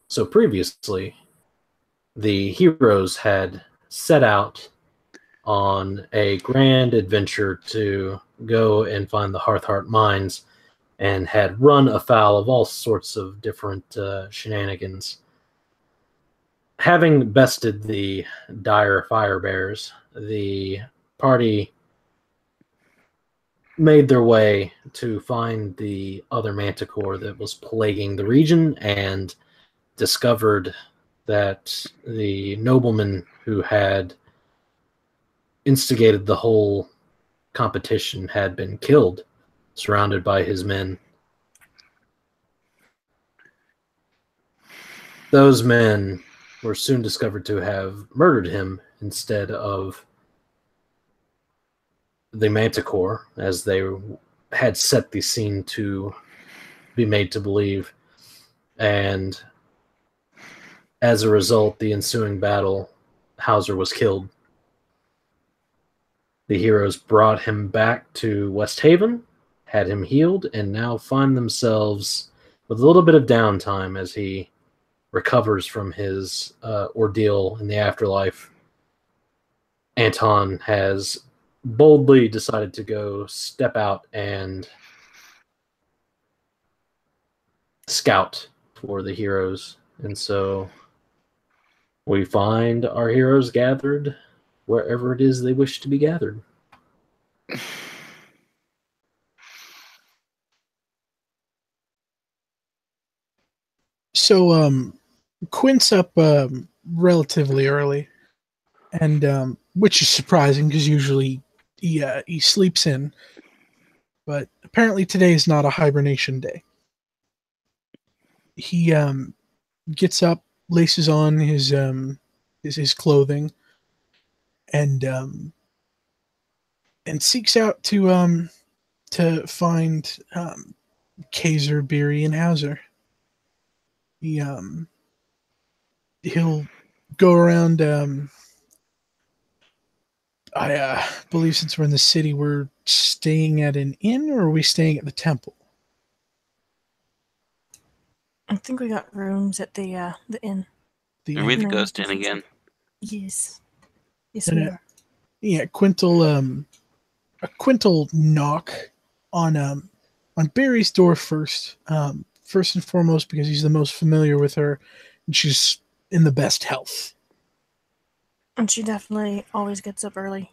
So previously, the heroes had set out on a grand adventure to go and find the Hearthheart mines and had run afoul of all sorts of different shenanigans. Having bested the dire fire bears, the party made their way to find the other manticore that was plaguing the region and discovered that the nobleman who had instigated the whole competition had been killed, surrounded by his men. Those men were soon discovered to have murdered him instead of the manticore, as they had set the scene to be made to believe. And as a result, the ensuing battle, Hauser was killed. The heroes brought him back to West Haven, had him healed, and now find themselves with a little bit of downtime as he recovers from his ordeal in the afterlife. Anton has boldly decided to go step out and scout for the heroes. And so we find our heroes gathered wherever it is they wish to be gathered. So, Quint's up relatively early, and which is surprising because usually he sleeps in, but apparently today is not a hibernation day. He gets up, laces on his clothing, and seeks out to find Kazer, Biri, and Hauser. He'll go around. I believe since we're in the city, we're staying at an inn, or are we staying at the temple? I think we got rooms at the inn. Are we the ghost inn again? Yes. Yes, we are. Yeah, Quint will knock on Biri's door first. First and foremost, because he's the most familiar with her, and she's in the best health. And she definitely always gets up early.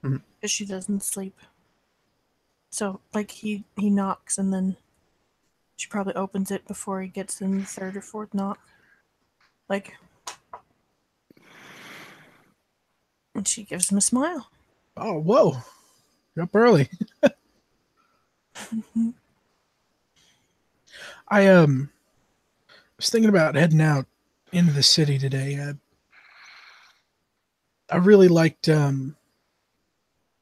Mm-hmm. Because she doesn't sleep. So, like, he knocks, and then she probably opens it before he gets in the third or fourth knock. Like, and she gives him a smile. Oh, whoa. You're up early. I was thinking about heading out into the city today. I really liked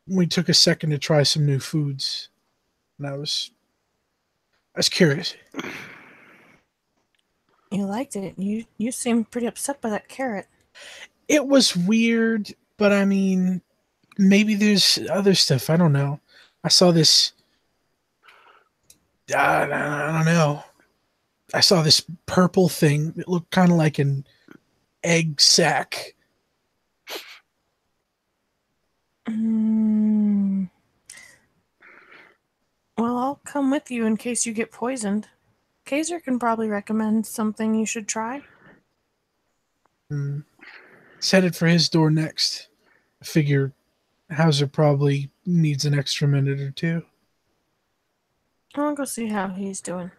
we took a second to try some new foods, and I was curious. You liked it. You seemed pretty upset by that carrot. It was weird, but I mean, maybe there's other stuff. I don't know. I saw this. I don't know. I saw this purple thing that looked kind of like an egg sack. Well, I'll come with you in case you get poisoned. Kazer can probably recommend something you should try. He's headed for his door next. I figure Hauser probably needs an extra minute or two. I'll go see how he's doing.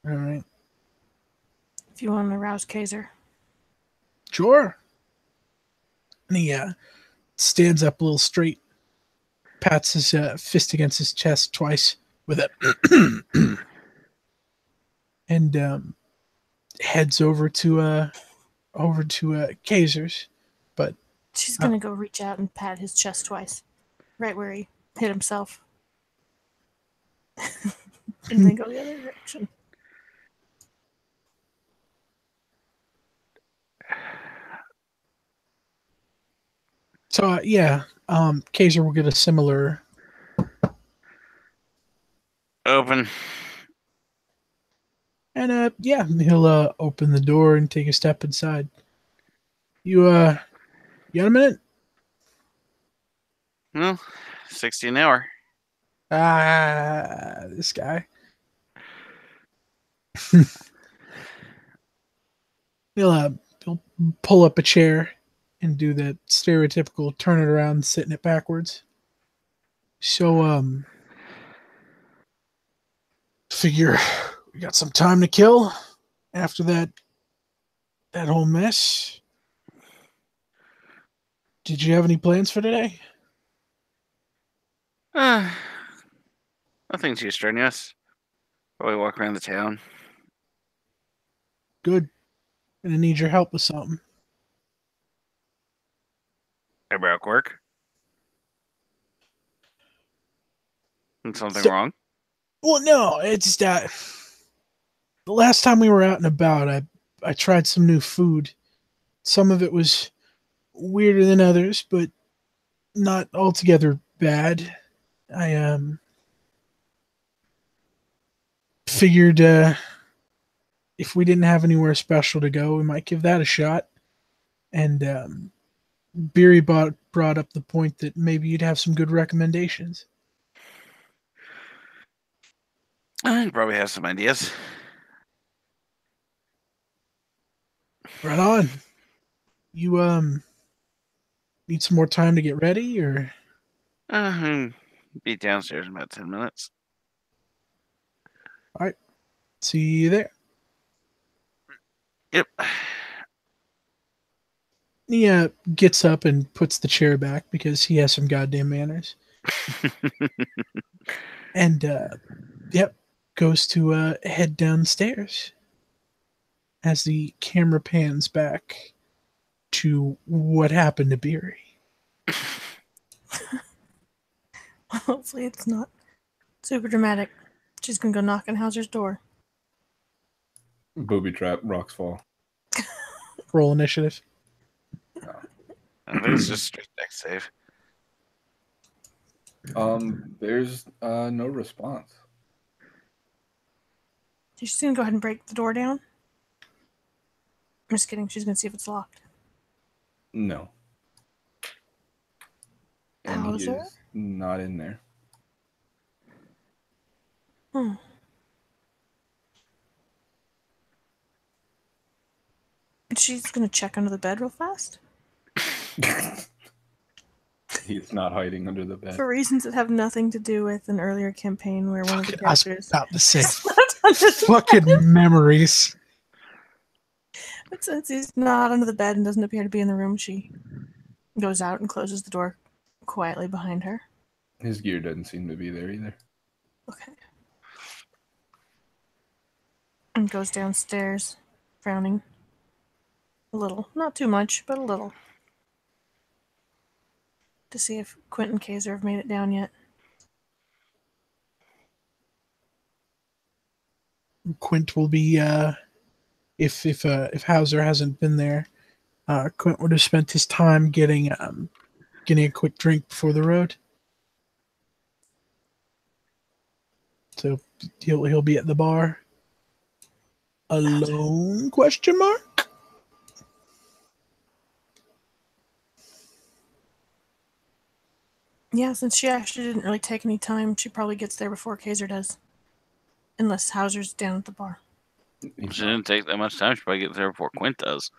All right. If you want to rouse Kazer. Sure. And he stands up a little straight, pats his fist against his chest twice with it, and heads over to Kazer's. But she's gonna go reach out and pat his chest twice, right where he hit himself, and then go the other direction. So Kazer will get a similar. Open. And yeah, he'll open the door and take a step inside. You got a minute? Well, 60 an hour. This guy. He'll pull up a chair and do the stereotypical turn it around, sitting it backwards. So, figure we got some time to kill after that whole mess. Did you have any plans for today? Nothing too strenuous. Probably walk around the town. Good. Gonna need your help with something. About work? Is something wrong? Well, no, it's that the last time we were out and about, I tried some new food. Some of it was weirder than others, but not altogether bad. I figured if we didn't have anywhere special to go, we might give that a shot. And Biri brought up the point that maybe you'd have some good recommendations. I probably have some ideas. Right on. You need some more time to get ready, or? Be downstairs in about 10 minutes. All right. See you there. Yep. He gets up and puts the chair back because he has some goddamn manners. And, yep, goes to head downstairs as the camera pans back to what happened to Biri. Hopefully it's not super dramatic. She's gonna go knock on Hauser's door. Booby trap, rocks fall. Roll initiative. I think it's just straight deck save. There's no response. She's gonna go ahead and break the door down. I'm just kidding. She's gonna see if it's locked. No. And he Hauser? is not in there. She's gonna check under the bed real fast. He's not hiding under the bed. For reasons that have nothing to do with an earlier campaign where one of the I was characters about to say, slept under the fucking bed. memories. But since he's not under the bed and doesn't appear to be in the room, she goes out and closes the door quietly behind her. His gear doesn't seem to be there either. Okay. And goes downstairs, frowning. A little. Not too much, but a little. To see if Quint and Kazer have made it down yet. Quint will be if Hauser hasn't been there, Quint would have spent his time getting a quick drink before the road. So he'll be at the bar. Alone? Question mark? Yeah, since she actually didn't really take any time, she probably gets there before Kazer does. Unless Hauser's down at the bar. She didn't take that much time. She probably gets there before Quint does.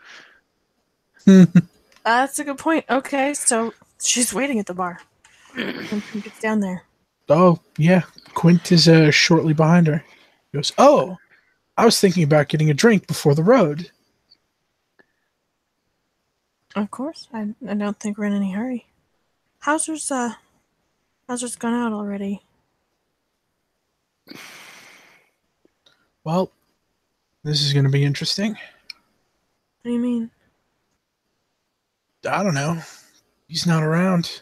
That's a good point. Okay, so she's waiting at the bar. When she gets down there. Oh, yeah. Quint is shortly behind her. He goes, oh, I was thinking about getting a drink before the road. Of course. I don't think we're in any hurry. Hauser's gone out already. Well, this is going to be interesting. What do you mean? I don't know. He's not around.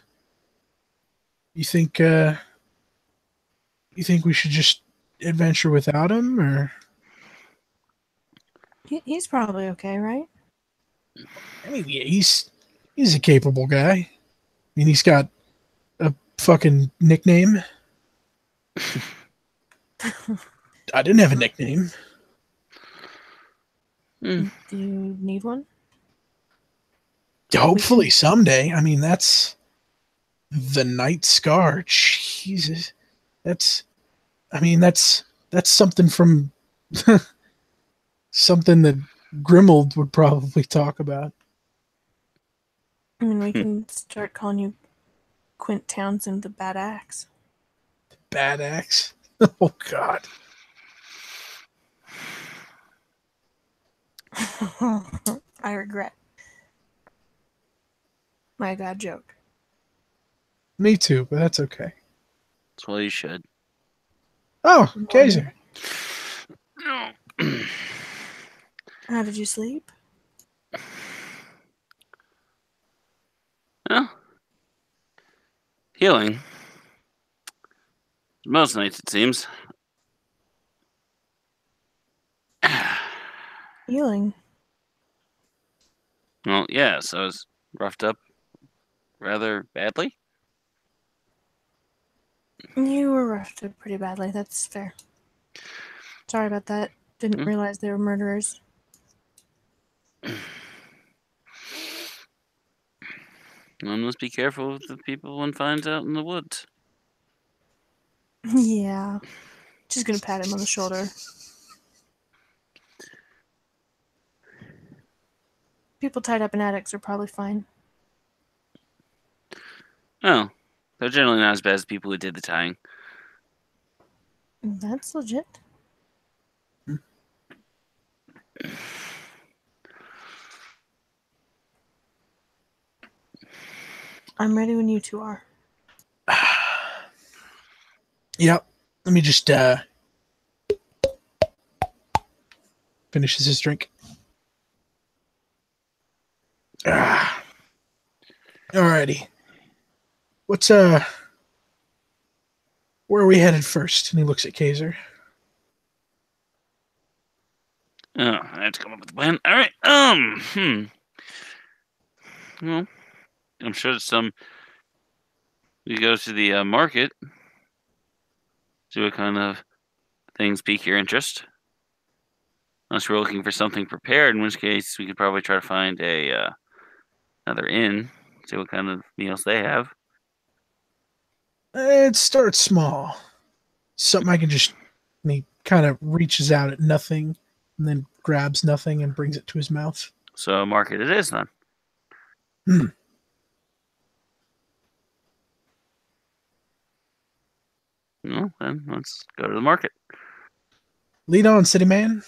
You think we should just adventure without him, or? He's probably okay, right? I mean, yeah, he's a capable guy. I mean, he's got a fucking nickname. I didn't have a nickname. Do you need one? Hopefully someday. I mean, that's the Night Scar. Jesus, that's something from something that Grimold would probably talk about. I mean, we can start calling you Quint Townsend the Bad Axe. Bad axe. Oh God. I regret my bad joke. Me too, but that's okay. That's what you should. Oh, Kazer. How did you sleep? Well, healing. Most nights, it seems. Healing. Well, yeah, so I was roughed up rather badly. You were roughed up pretty badly. That's fair. Sorry about that. Didn't realize they were murderers. One must be careful with the people one finds out in the woods. Yeah. Just gonna pat him on the shoulder. People tied up in attics are probably fine. Oh, they're generally not as bad as the people who did the tying. That's legit. I'm ready when you two are. Yep. Let me just finishes his drink. Alrighty. What's where are we headed first? And he looks at Kazer. Oh, I have to come up with a plan. All right. Well, I'm sure we go to the market. See what kind of things pique your interest. Unless we're looking for something prepared, in which case we could probably try to find another inn. See what kind of meals they have. It starts small. Something I can just. And he kind of reaches out at nothing, and then grabs nothing and brings it to his mouth. So market it is then. Well, then let's go to the market. Lead on, city man.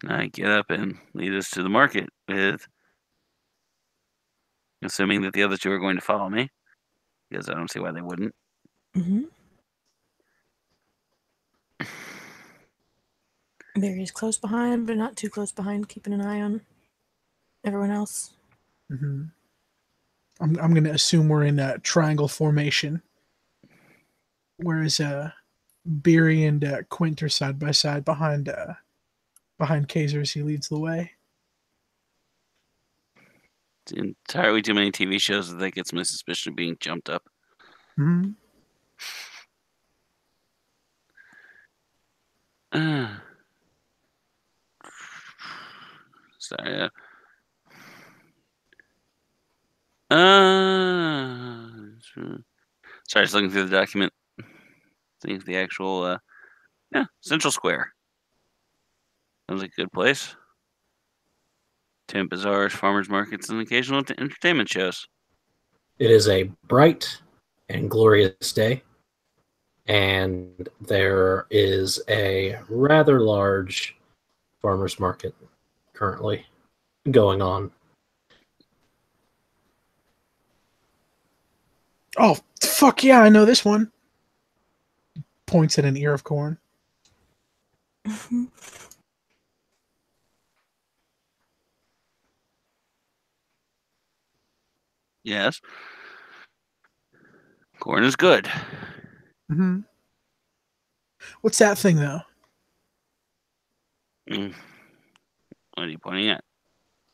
I get up and lead us to the market with, assuming that the other two are going to follow me, because I don't see why they wouldn't. Mm-hmm. Biri's close behind, but not too close behind, keeping an eye on everyone else. Mm-hmm. I'm going to assume we're in a triangle formation, whereas Biri and Quint are side by side behind Kazer as he leads the way. It's entirely too many TV shows that gets my suspicion of being jumped up. Mm-hmm. Sorry. Sorry, just looking through the document. Seeing if the actual, Central Square. Sounds like a good place. Tent bazaars, farmers markets, and occasional entertainment shows. It is a bright and glorious day, and there is a rather large farmers market currently going on. Oh, fuck yeah, I know this one. Points at an ear of corn. Yes. Corn is good. Mm-hmm. What's that thing, though? What are you pointing at?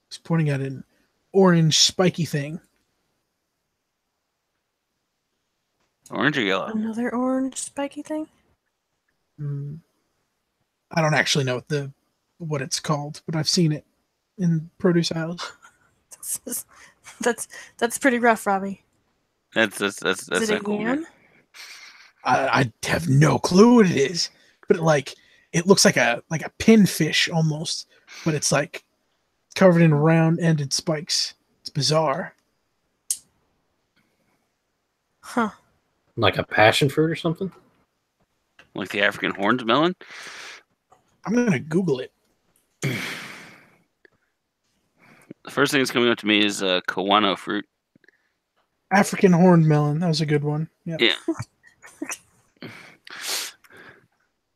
He's pointing at an orange spiky thing. Orange or yellow? Another orange spiky thing? Mm. I don't actually know what it's called, but I've seen it in produce aisles. That's pretty rough, Robbie. That's Is it not a cool. yam? I have no clue what it is, but it looks like a pinfish almost, but it's like covered in round-ended spikes. It's bizarre. Huh. Like a passion fruit or something? Like the African horned melon? I'm gonna Google it. The first thing that's coming up to me is Kawano fruit. African horned melon. That was a good one. Yep. Yeah.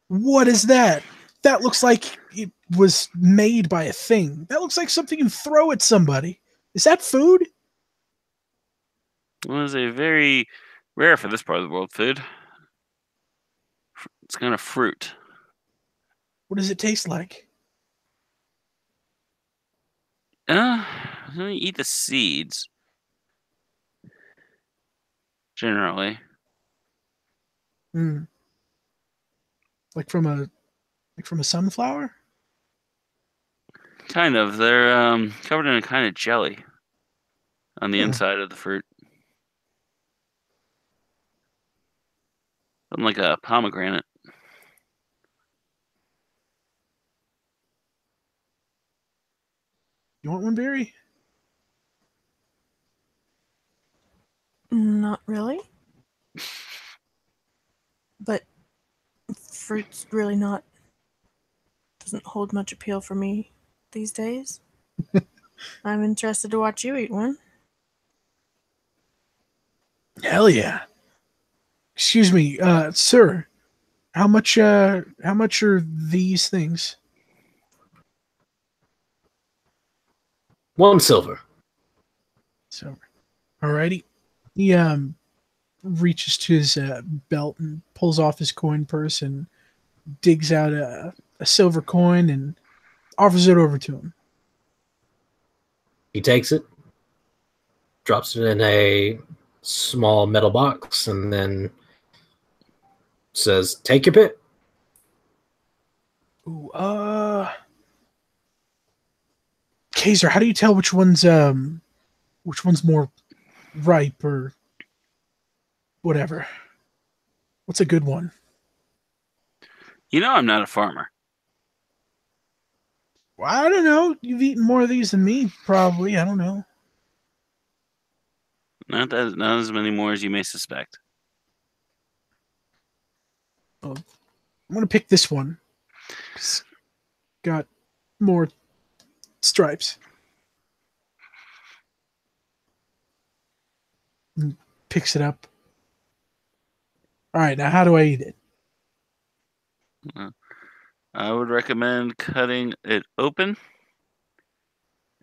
What is that? That looks like it was made by a thing. That looks like something you throw at somebody. Is that food? It was a very rare for this part of the world food. It's kind of fruit. What does it taste like? You eat the seeds. Generally. Mm. Like from a sunflower? Kind of. They're covered in a kind of jelly on the Huh. inside of the fruit. Something like a pomegranate. You want one, Biri? Not really. But fruit's really doesn't hold much appeal for me these days. I'm interested to watch you eat one. Hell yeah. Excuse me, sir. How much are these things? 1 silver. So, alrighty. He reaches to his belt and pulls off his coin purse and digs out a silver coin and offers it over to him. He takes it, drops it in a small metal box, and then says, "Take your pick." Ooh, Kazer, how do you tell which one's more ripe or whatever? What's a good one? You know I'm not a farmer. Well, I don't know. You've eaten more of these than me, probably. I don't know. Not as many more as you may suspect. I'm gonna pick this one. It's got more stripes. And picks it up. All right, now how do I eat it? I would recommend cutting it open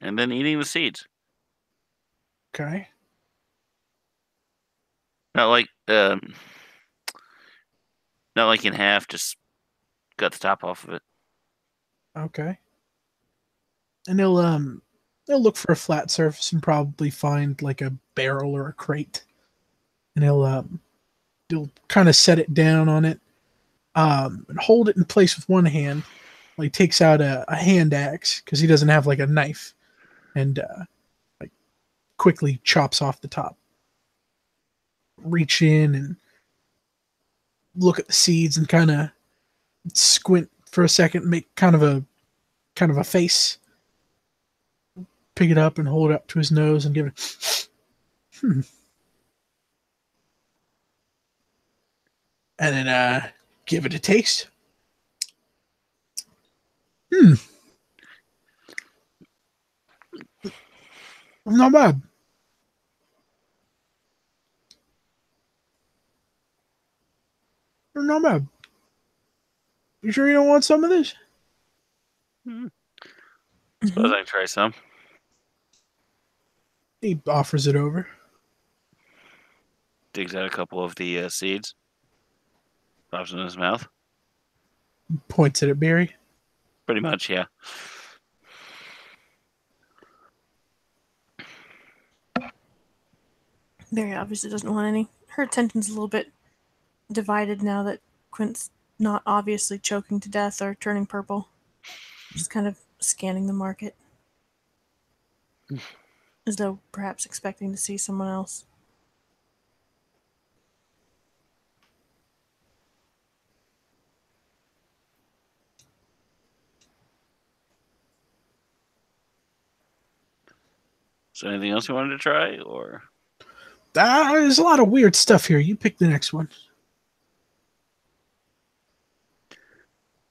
and then eating the seeds. Okay. Not like in half, just cut the top off of it. Okay. And he'll look for a flat surface and probably find like a barrel or a crate. And he'll kind of set it down on it. And hold it in place with one hand. Like he takes out a hand axe because he doesn't have like a knife, and like quickly chops off the top. Reach in and look at the seeds and kind of squint for a second, make kind of a face. Pick it up and hold it up to his nose and give it. And then give it a taste. Not bad. Not bad. You sure you don't want some of this? Suppose I can try some. He offers it over. Digs out a couple of the seeds. Pops it in his mouth. Points it at Biri. Pretty much, yeah. Biri obviously doesn't want any. Her attention's a little bit divided now that Quint's not obviously choking to death or turning purple. Just kind of scanning the market. As though perhaps expecting to see someone else. Is there anything else you wanted to try, or? There's a lot of weird stuff here. You pick the next one.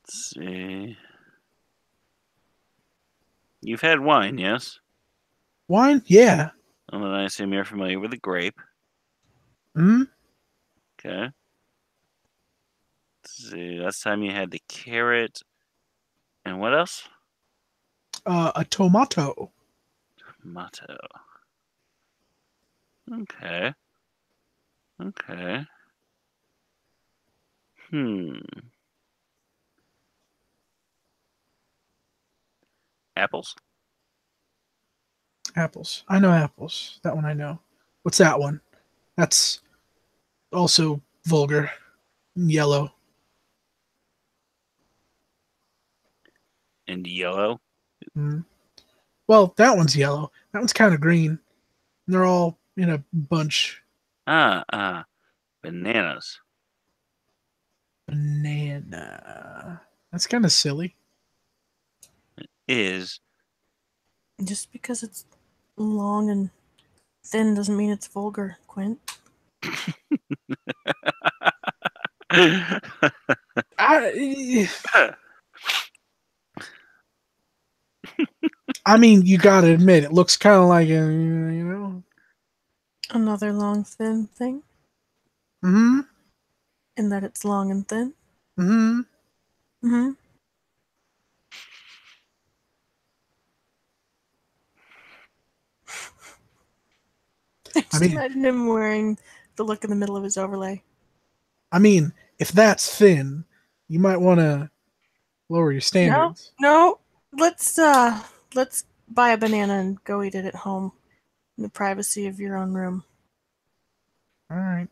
Let's see. You've had wine, yes? Wine? Yeah. And then I assume you're familiar with the grape. Hmm? Okay. Let's see. Last time you had the carrot. And what else? A tomato. Tomato. Okay. Okay. Apples? Apples. I know apples. That one I know. What's that one? That's also vulgar. Yellow. And yellow? Mm. Well, that one's yellow. That one's kind of green. And they're all in a bunch. Bananas. Banana. That's kind of silly. Is. Just because it's long and thin doesn't mean it's vulgar, Quint. I mean, you gotta admit, it looks kind of like a. Another long, thin thing? Mm-hmm. In that it's long and thin? Mm-hmm. Mm-hmm. I just imagine him wearing the look in the middle of his overlay. I mean, if that's thin, you might want to lower your standards. No. Let's buy a banana and go eat it at home in the privacy of your own room. All right.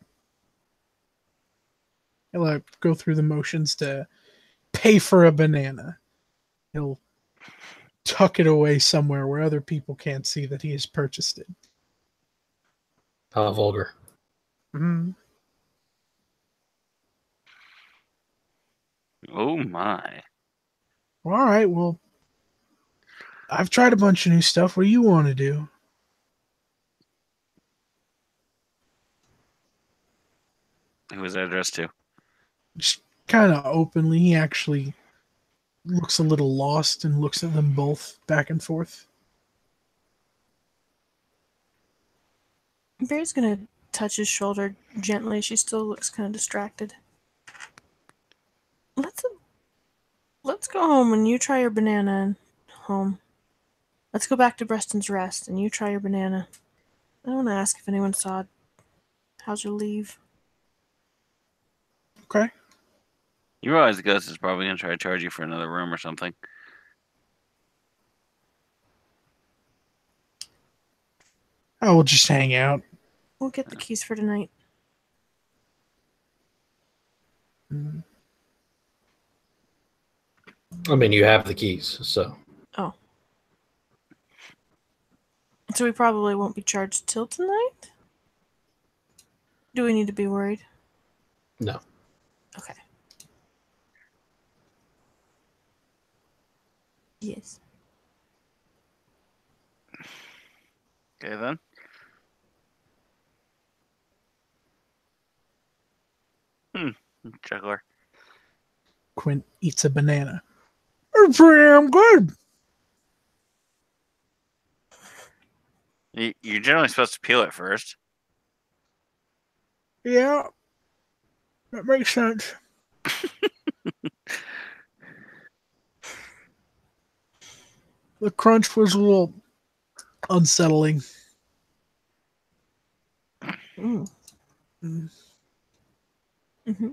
He'll go through the motions to pay for a banana. He'll tuck it away somewhere where other people can't see that he has purchased it. How vulgar. Mm-hmm. Oh my. All right, well, I've tried a bunch of new stuff. What do you want to do? Who was that addressed to? Just kind of openly. He actually looks a little lost and looks at them both back and forth. Biri's gonna touch his shoulder gently. She still looks kind of distracted. Let's go home and you try your banana home. Let's go back to Preston's Rest and you try your banana. I don't want to ask if anyone saw Hauser leave. Okay. You realize the ghost is probably going to try to charge you for another room or something. Oh, we'll just hang out. We'll get the keys for tonight. Mm. I mean, you have the keys, so. Oh. So we probably won't be charged till tonight? Do we need to be worried? No. Okay. Yes. Okay, then. Juggler. Quint eats a banana. It's pretty damn good. You're generally supposed to peel it first. Yeah. That makes sense. The crunch was a little unsettling. Mm. Mm. Mm-hmm.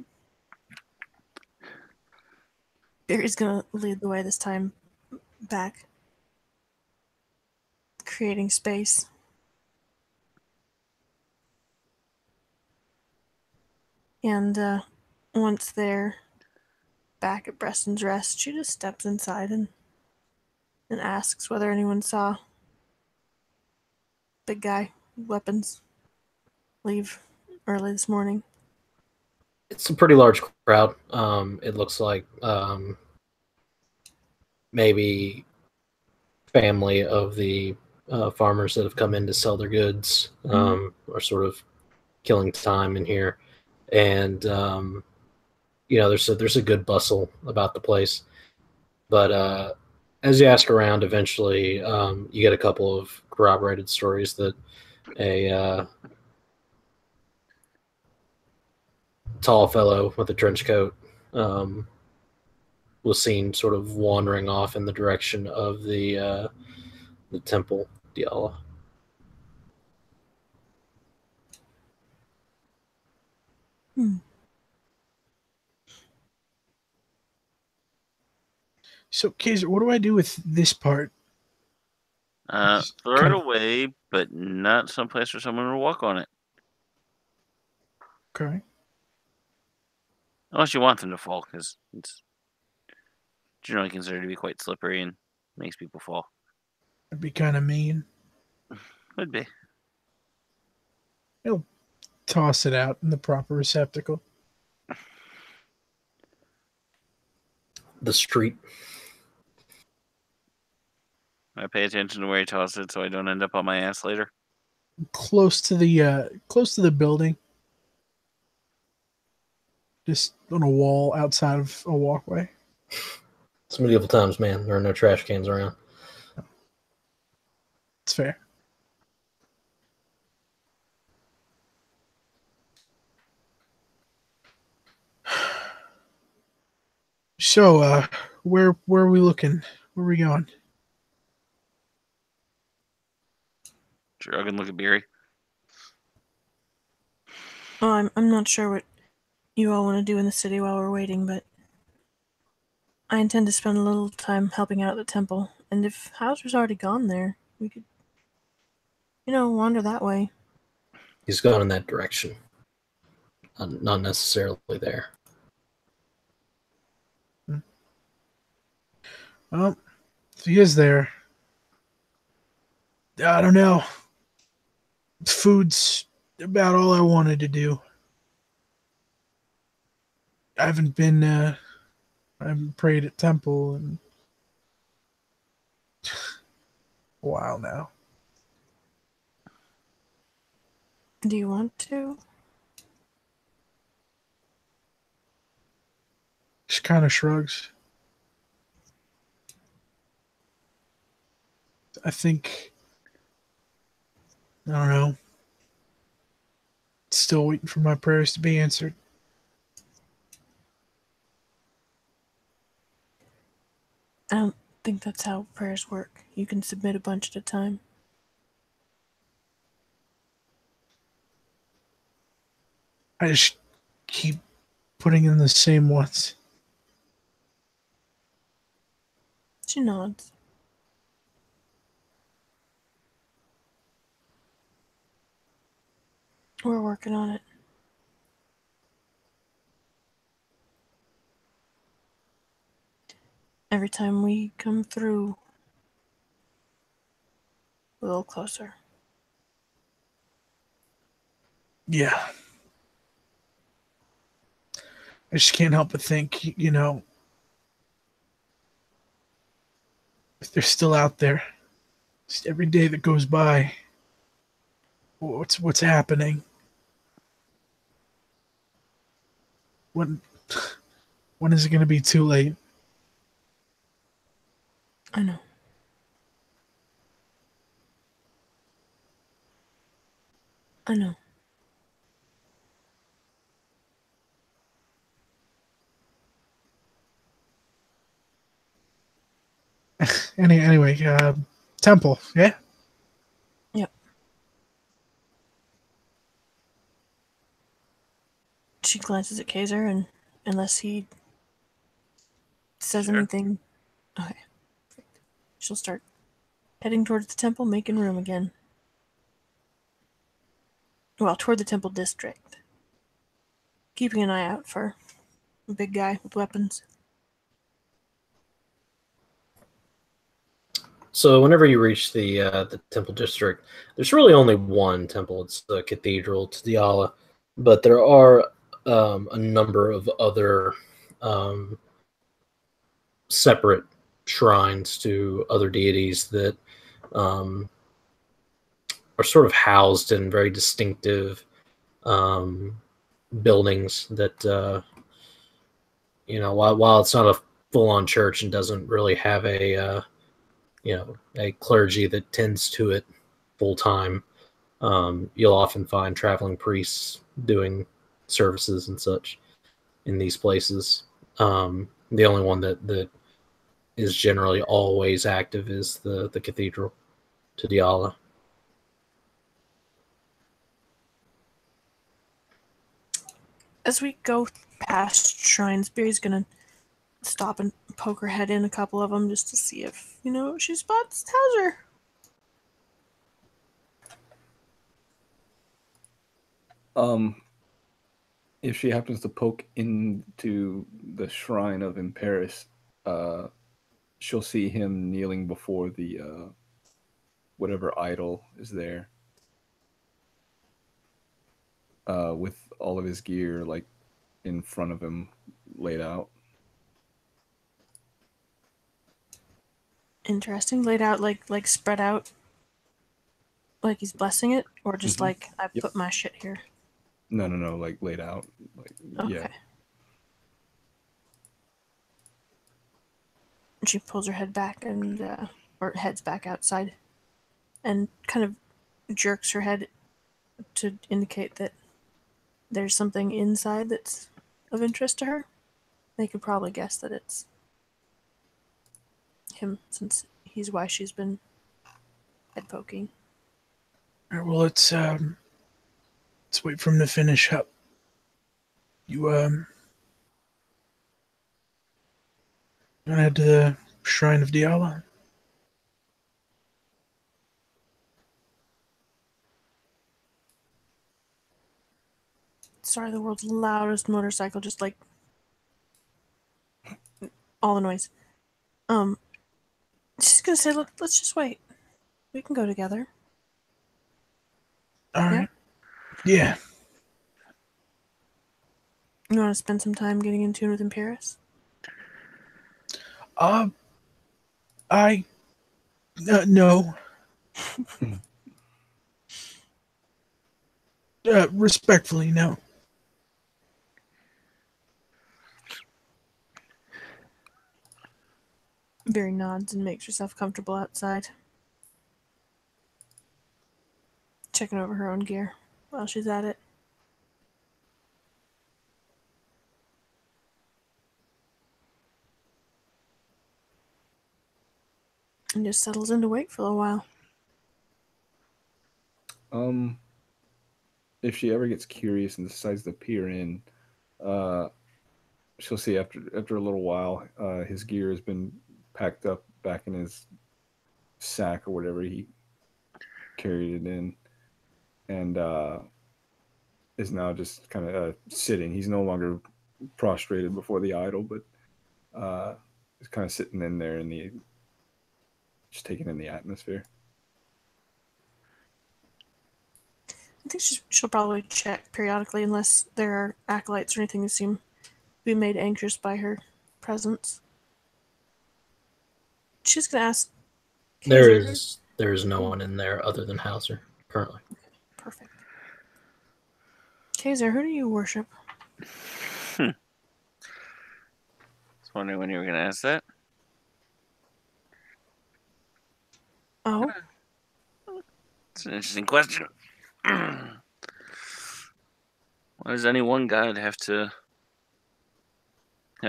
Biri's gonna lead the way this time back. Creating space. And once there, back at Preston's Rest, she just steps inside and asks whether anyone saw big guy, weapons, leave early this morning. It's a pretty large crowd. It looks like maybe family of the farmers that have come in to sell their goods are sort of killing time in here, and there's a good bustle about the place. But as you ask around, eventually you get a couple of corroborated stories that a tall fellow with a trench coat was seen sort of wandering off in the direction of the temple Diala. So, Kazer, what do I do with this part? Throw it kind of- away, but not someplace where someone will walk on it. Okay. Unless you want them to fall, because it's generally considered to be quite slippery and makes people fall. That'd be kind of mean. Could be. He'll toss it out in the proper receptacle. The street. I pay attention to where he tosses it so I don't end up on my ass later. Close to the building. Just on a wall outside of a walkway. It's medieval times, man. There are no trash cans around. It's fair. So, where are we looking? Where are we going? Sure, I can look at Biri. Oh, I'm not sure what you all want to do in the city while we're waiting, but I intend to spend a little time helping out at the temple. And if Hauser's already gone there, we could, wander that way. He's gone in that direction. Not necessarily there. Well, if he is there, I don't know. Food's about all I wanted to do. I haven't prayed at temple in a while now. Do you want to? Just kind of shrugs. I think, I don't know. Still waiting for my prayers to be answered. I don't think that's how prayers work. You can submit a bunch at a time. I just keep putting in the same ones. She nods. We're working on it. Every time we come through, a little closer. Yeah. I just can't help but think, if they're still out there, just every day that goes by, what's happening? When is it going to be too late? I know. I know. Anyway, temple, yeah? Yep. She glances at Kazer, and unless he says anything, okay. She'll start heading towards the temple, making room again. Well, toward the temple district. Keeping an eye out for a big guy with weapons. So whenever you reach the temple district, there's really only one temple. It's the Cathedral to Diala, but there are a number of other separate shrines to other deities that are sort of housed in very distinctive buildings that while it's not a full-on church and doesn't really have a clergy that tends to it full time, you'll often find traveling priests doing services and such in these places. The only one that is generally always active is the cathedral to Diala. As we go past shrines, Biri's gonna stop and poke her head in a couple of them just to see if, she spots Hauser. If she happens to poke into the shrine of Imperis, she'll see him kneeling before the whatever idol is there, with all of his gear like in front of him, laid out. Interesting. Laid out like spread out, like he's blessing it, or just like I Yep. put my shit here. No, like laid out. Like, Okay. yeah. And she pulls her head back and or heads back outside, and kind of jerks her head to indicate that there's something inside that's of interest to her. They could probably guess that it's him, since he's why she's been head poking. All right, well, let's wait for him to finish up. You gonna head to the Shrine of Diala? Sorry, the world's loudest motorcycle, just like all the noise. She's gonna say, let's just wait. We can go together. All right. Yeah. You want to spend some time getting in tune with Imperis? No. Respectfully, no. Biri nods and makes herself comfortable outside, checking over her own gear while she's at it. And just settles in to wait for a while. If she ever gets curious and decides to peer in, she'll see after a little while, his gear has been packed up back in his sack or whatever he carried it in, and is now just kind of sitting. He's no longer prostrated before the idol, but is kind of sitting in there just taking in the atmosphere. I think she'll probably check periodically unless there are acolytes or anything who seem to be made anxious by her presence. She's gonna ask. There is no one in there other than Hauser currently. Perfect. Kazer, who do you worship? I was wondering when you were going to ask that. Oh, It's an interesting question. Why does any one god have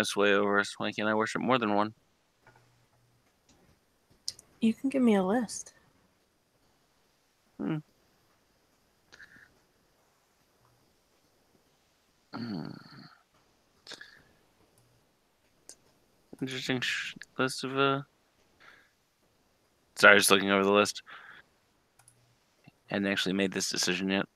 sway over us? Why can't I worship more than one? you can give me a list. Interesting list of Sorry, just looking over the list. Hadn't actually made this decision yet.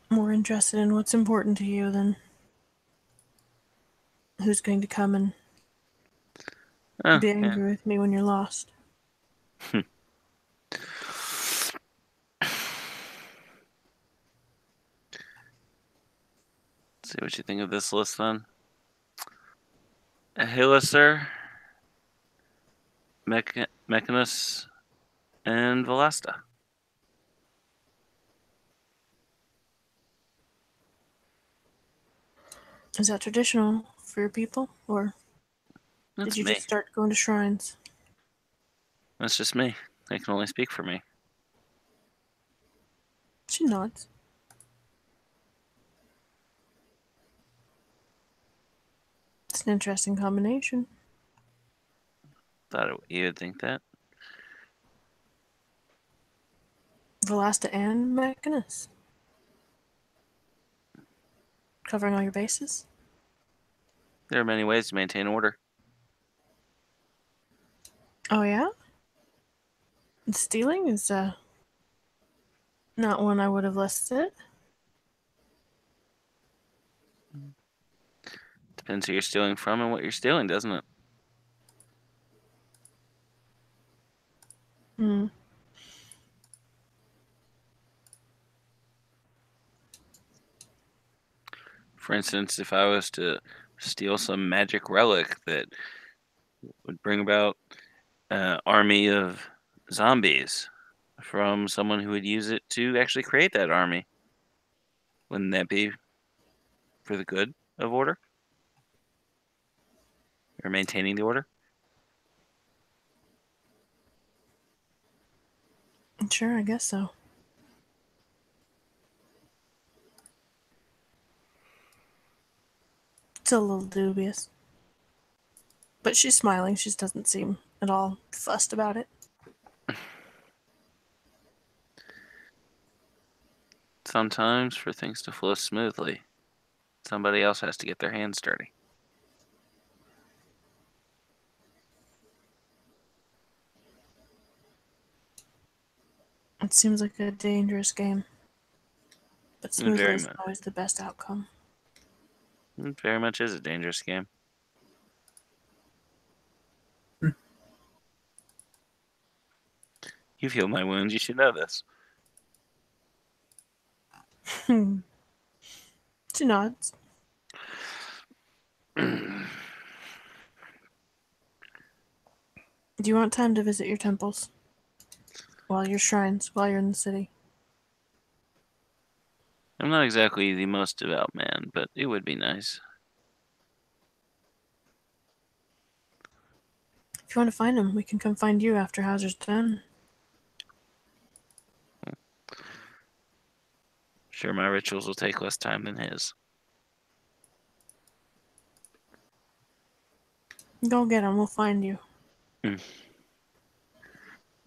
More interested in what's important to you than who's going to come and Oh, be yeah. angry with me when you're lost. See what you think of this list then. Hilliser, Mechanus, and Velasta. Is that traditional for your people, or That's did you me. just start going to shrines? That's just me. I can only speak for me. She nods. It's an interesting combination. Thought you would think that. Velasta and Mechanus. Covering all your bases? There are many ways to maintain order. Oh, yeah? And stealing is, not one I would have listed. Depends who you're stealing from and what you're stealing, doesn't it? Hmm. For instance, if I was to steal some magic relic that would bring about an army of zombies from someone who would use it to actually create that army, wouldn't that be for the good of order? Or maintaining the order? Sure, I guess so. It's a little dubious. But she's smiling. She just doesn't seem at all fussed about it. Sometimes for things to flow smoothly, somebody else has to get their hands dirty. It seems like a dangerous game. But smoothly Very is much. always the best outcome. It very much is a dangerous game. You've healed my wounds. You should know this. She nods. Do you want time to visit your temples? Your shrines, while you're in the city? I'm not exactly the most devout man, but it would be nice. If you want to find him, we can come find you after Hauser's done. Sure, my rituals will take less time than his. Go get him, we'll find you. He's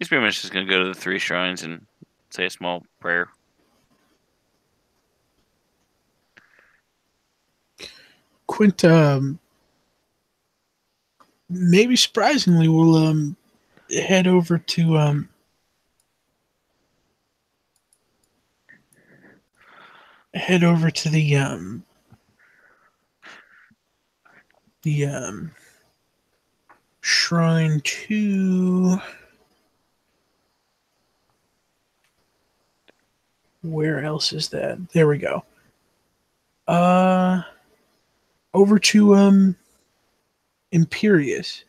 pretty much just going to go to the 3 shrines and say a small prayer. Quint, maybe surprisingly, will head over to the shrine to where else is that? There we go. Over to Imperius.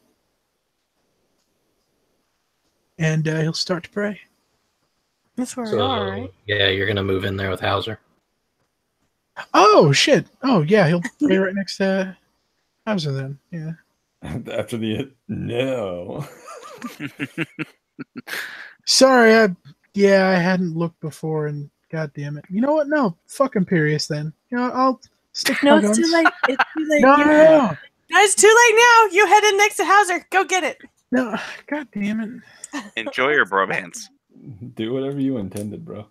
And he'll start to pray. That's where we are, right? Yeah, you're gonna move in there with Hauser. Oh shit! Oh yeah, he'll pray right next to Hauser then. Yeah. After the no. Sorry, I hadn't looked before, and god damn it. You know what? No, fuck Imperius then. You know, I'll stick No, my it's guns. too late. It's too late. No. No, it's too late now. You head in next to Hauser. Go get it. No, god damn it. Enjoy your bromance. Do whatever you intended, bro.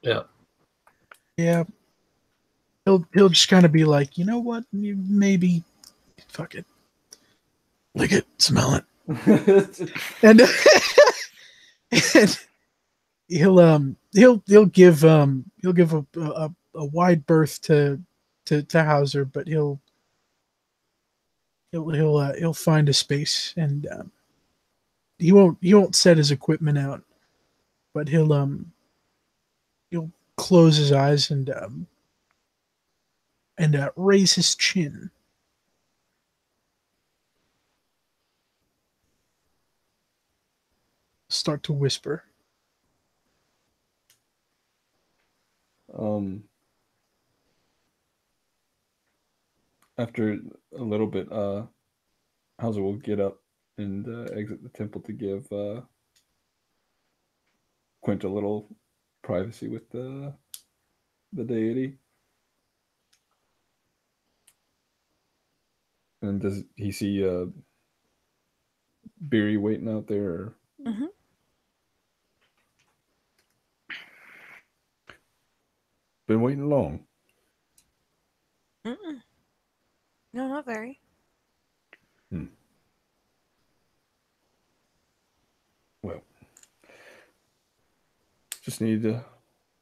Yeah. Yeah. He'll just kind of be like, you know what? Maybe, fuck it, lick it, smell it, and he'll give a wide berth to Hauser, but he'll he'll find a space, and he won't set his equipment out, but he'll close his eyes and raise his chin. Start to whisper. After a little bit, Hauser will get up and exit the temple to give Quint a little privacy with the deity. And does he see Biri waiting out there? Or... Mm-hmm. Been waiting long? Mm-mm. No, not very. Well, just need to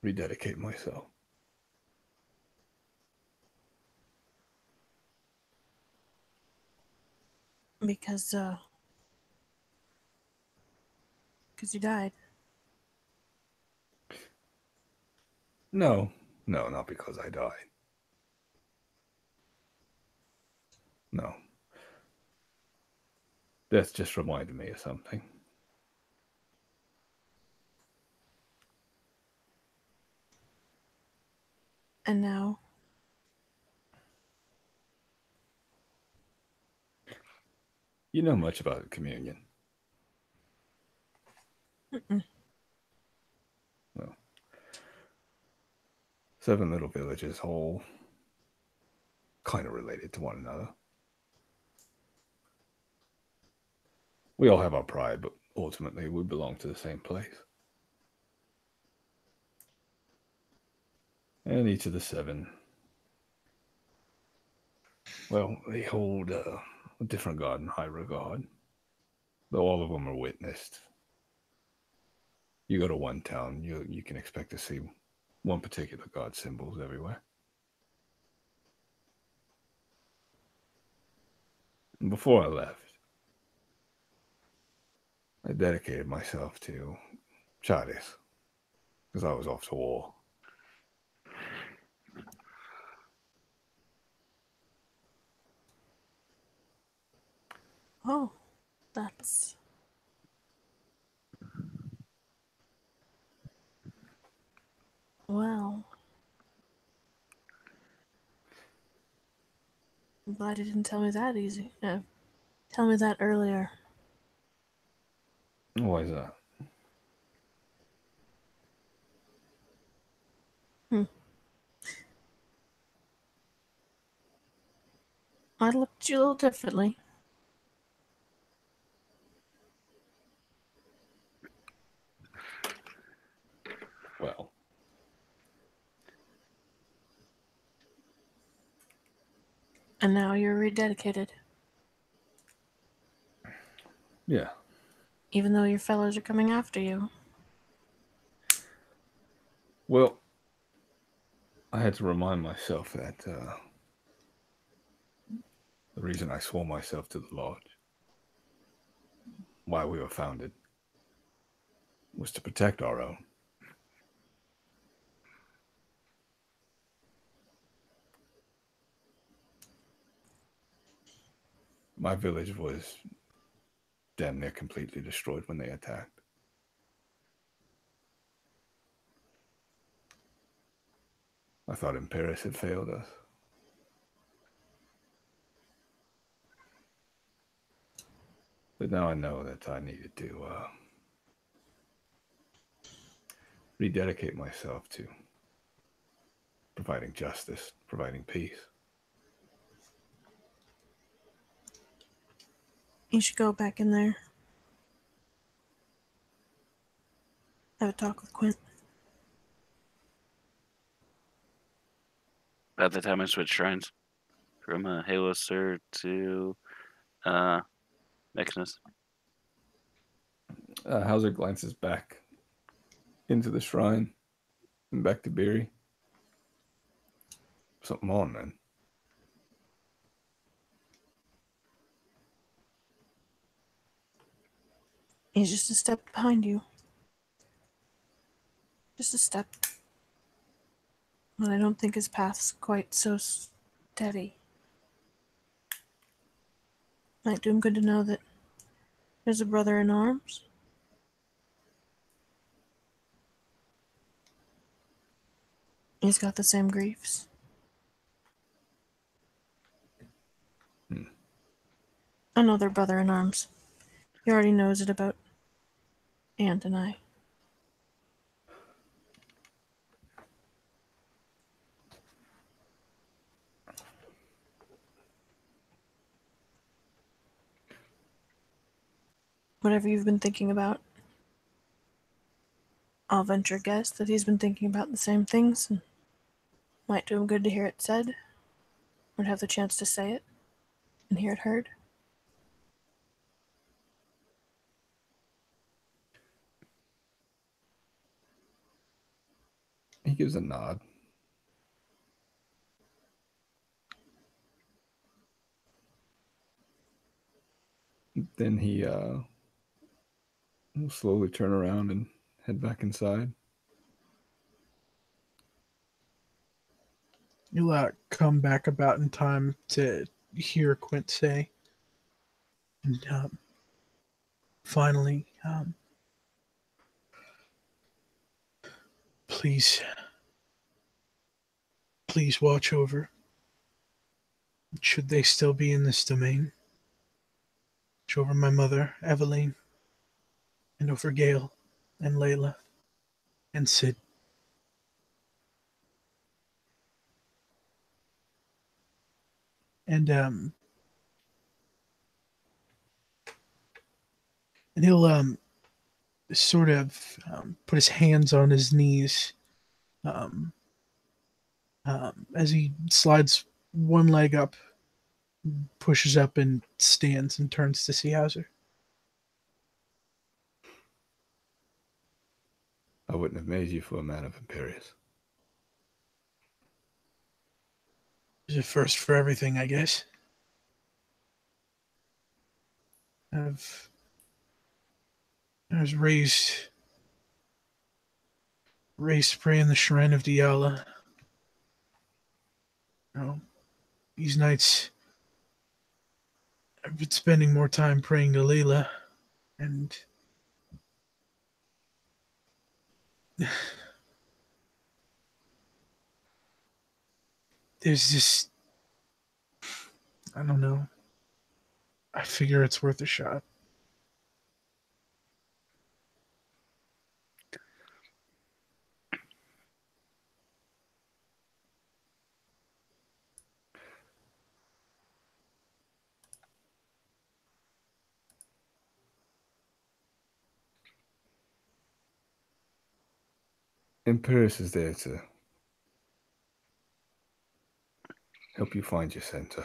rededicate myself. Because you died. No, not because I died. No. Death just reminded me of something. And now? You know much about communion? Mm-mm. Well, 7 little villages, all kind of related to one another. We all have our pride, but ultimately we belong to the same place. And each of the 7, well, they hold a different god in high regard, though all of them are witnessed. You go to one town, you can expect to see one particular god symbols everywhere. And before I left, I dedicated myself to Chadis, because I was off to war. Oh, that's... Well... I'm glad you didn't tell me that easy. Tell me that earlier. Why is that? I looked at you a little differently. Well, And now you're rededicated. yeah. Even though your fellows are coming after you. Well, I had to remind myself that the reason I swore myself to the Lodge, why we were founded, was to protect our own. My village was damn near completely destroyed when they attacked. I thought Paris had failed us. But now I know that I needed to rededicate myself to providing justice, providing peace. You should go back in there. Have a talk with Quint. About the time I switched shrines from Halo Sir to Mechanus. Hauser glances back into the shrine and back to Biri. Something on, man. He's just a step behind you. Just a step. But I don't think his path's quite so steady. Might do him good to know that there's a brother in arms. He's got the same griefs. Another brother in arms. He already knows it about Ant and I. Whatever you've been thinking about, I'll venture a guess that he's been thinking about the same things, and might do him good to hear it said, or to have the chance to say it, and hear it heard. He gives a nod. Then he will slowly turn around and head back inside. You'll come back about in time to hear Quint say, and finally, please watch over. Should they still be in this domain? Watch over my mother, Eveline, and over Gale, and Layla, and Sid. And he'll sort of put his hands on his knees as he slides one leg up, pushes up, and stands and turns to see Hauser. I wouldn't have made you for a man of Imperius. There's a first for everything, I guess. I was raised to pray in the shrine of Diala. These nights I've been spending more time praying to Layla, and there's this, I don't know. I figure it's worth a shot. Imperius is there to help you find your center.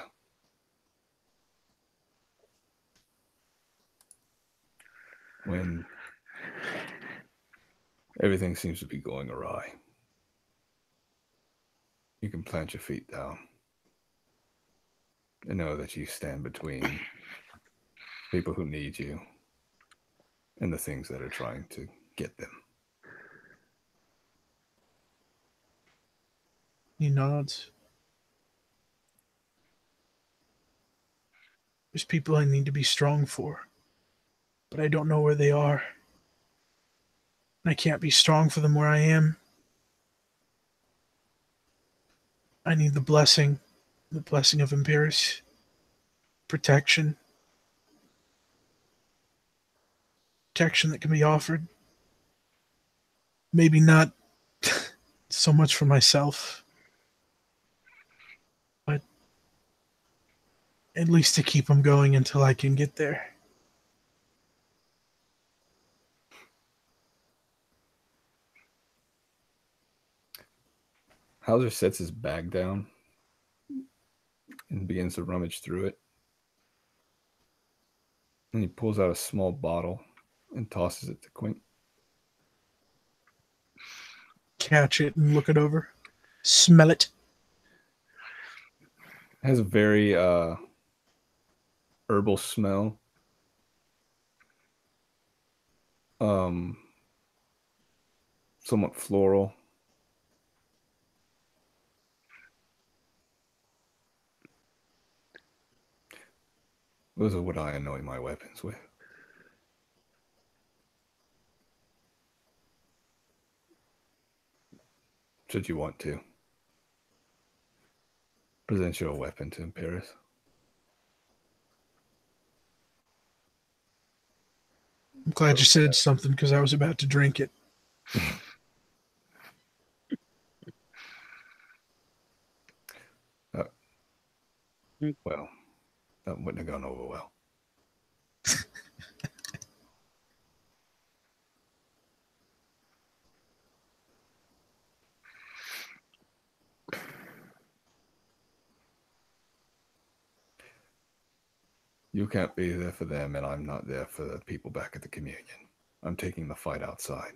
When everything seems to be going awry, you can plant your feet down and know that you stand between people who need you and the things that are trying to get them. He nods. There's people I need to be strong for, but I don't know where they are. And I can't be strong for them where I am. I need the blessing of Imperius. Protection that can be offered. Maybe not so much for myself, but at least to keep them going until I can get there. Hauser sets his bag down and begins to rummage through it. And he pulls out a small bottle and tosses it to Quint. Catch it and look it over. Smell it. It has a very herbal smell. somewhat floral. Those are what I annoy my weapons with. Should you want to present your weapon to Paris. I'm glad you said something because I was about to drink it. Well, that wouldn't have gone over well. You can't be there for them, and I'm not there for the people back at the communion. I'm taking the fight outside.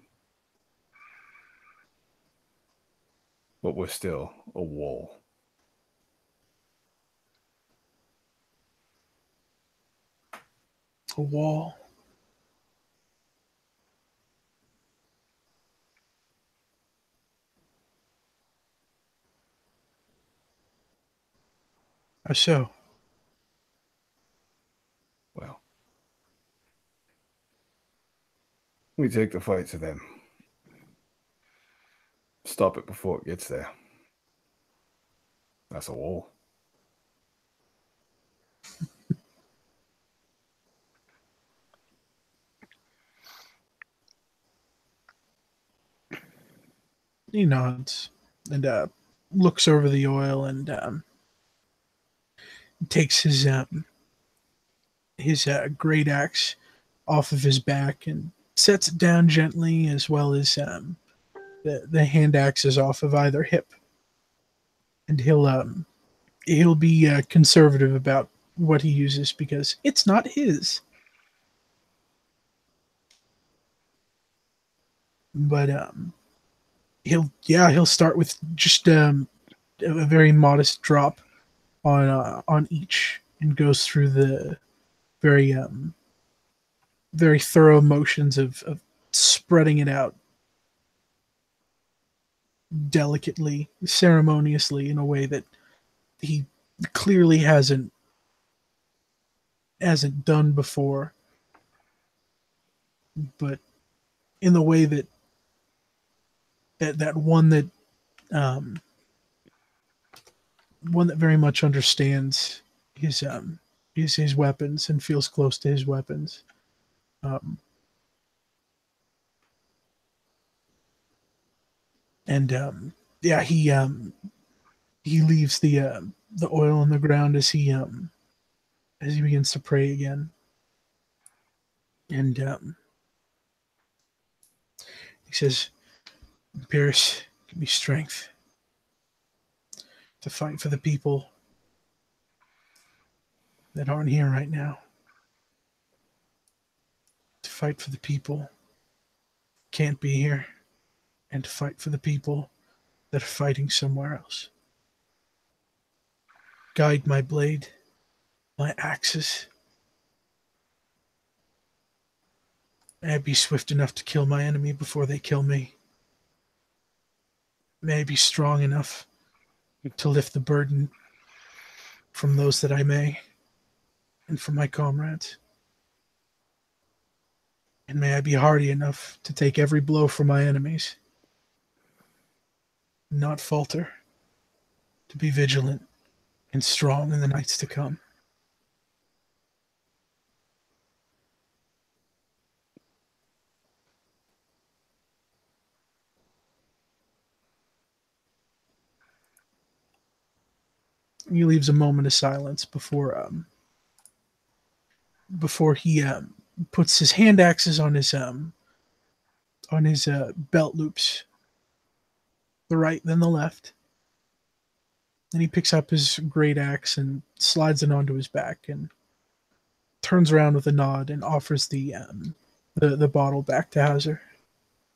But we're still a wall. A wall. How so? Well, we take the fight to them. Stop it before it gets there. That's a wall. He nods and looks over the oil and takes his great axe off of his back and sets it down gently, as well as the hand axes off of either hip. And he'll be conservative about what he uses because it's not his. But he'll start with just a very modest drop on each, and goes through the very very thorough motions of spreading it out delicately, ceremoniously, in a way that he clearly hasn't done before, but in the way that one that very much understands his weapons and feels close to his weapons. He leaves the oil on the ground as he begins to pray again, and he says, "Paris, give me strength to fight for the people that aren't here right now. To fight for the people who can't be here, and to fight for the people that are fighting somewhere else. Guide my blade, my axes. May I be swift enough to kill my enemy before they kill me. May I be strong enough to lift the burden from those that I may, and from my comrades. And may I be hardy enough to take every blow from my enemies, not falter, to be vigilant and strong in the nights to come." He leaves a moment of silence before he puts his hand axes on his belt loops, the right then the left. Then he picks up his great axe and slides it onto his back and turns around with a nod and offers the bottle back to Hauser.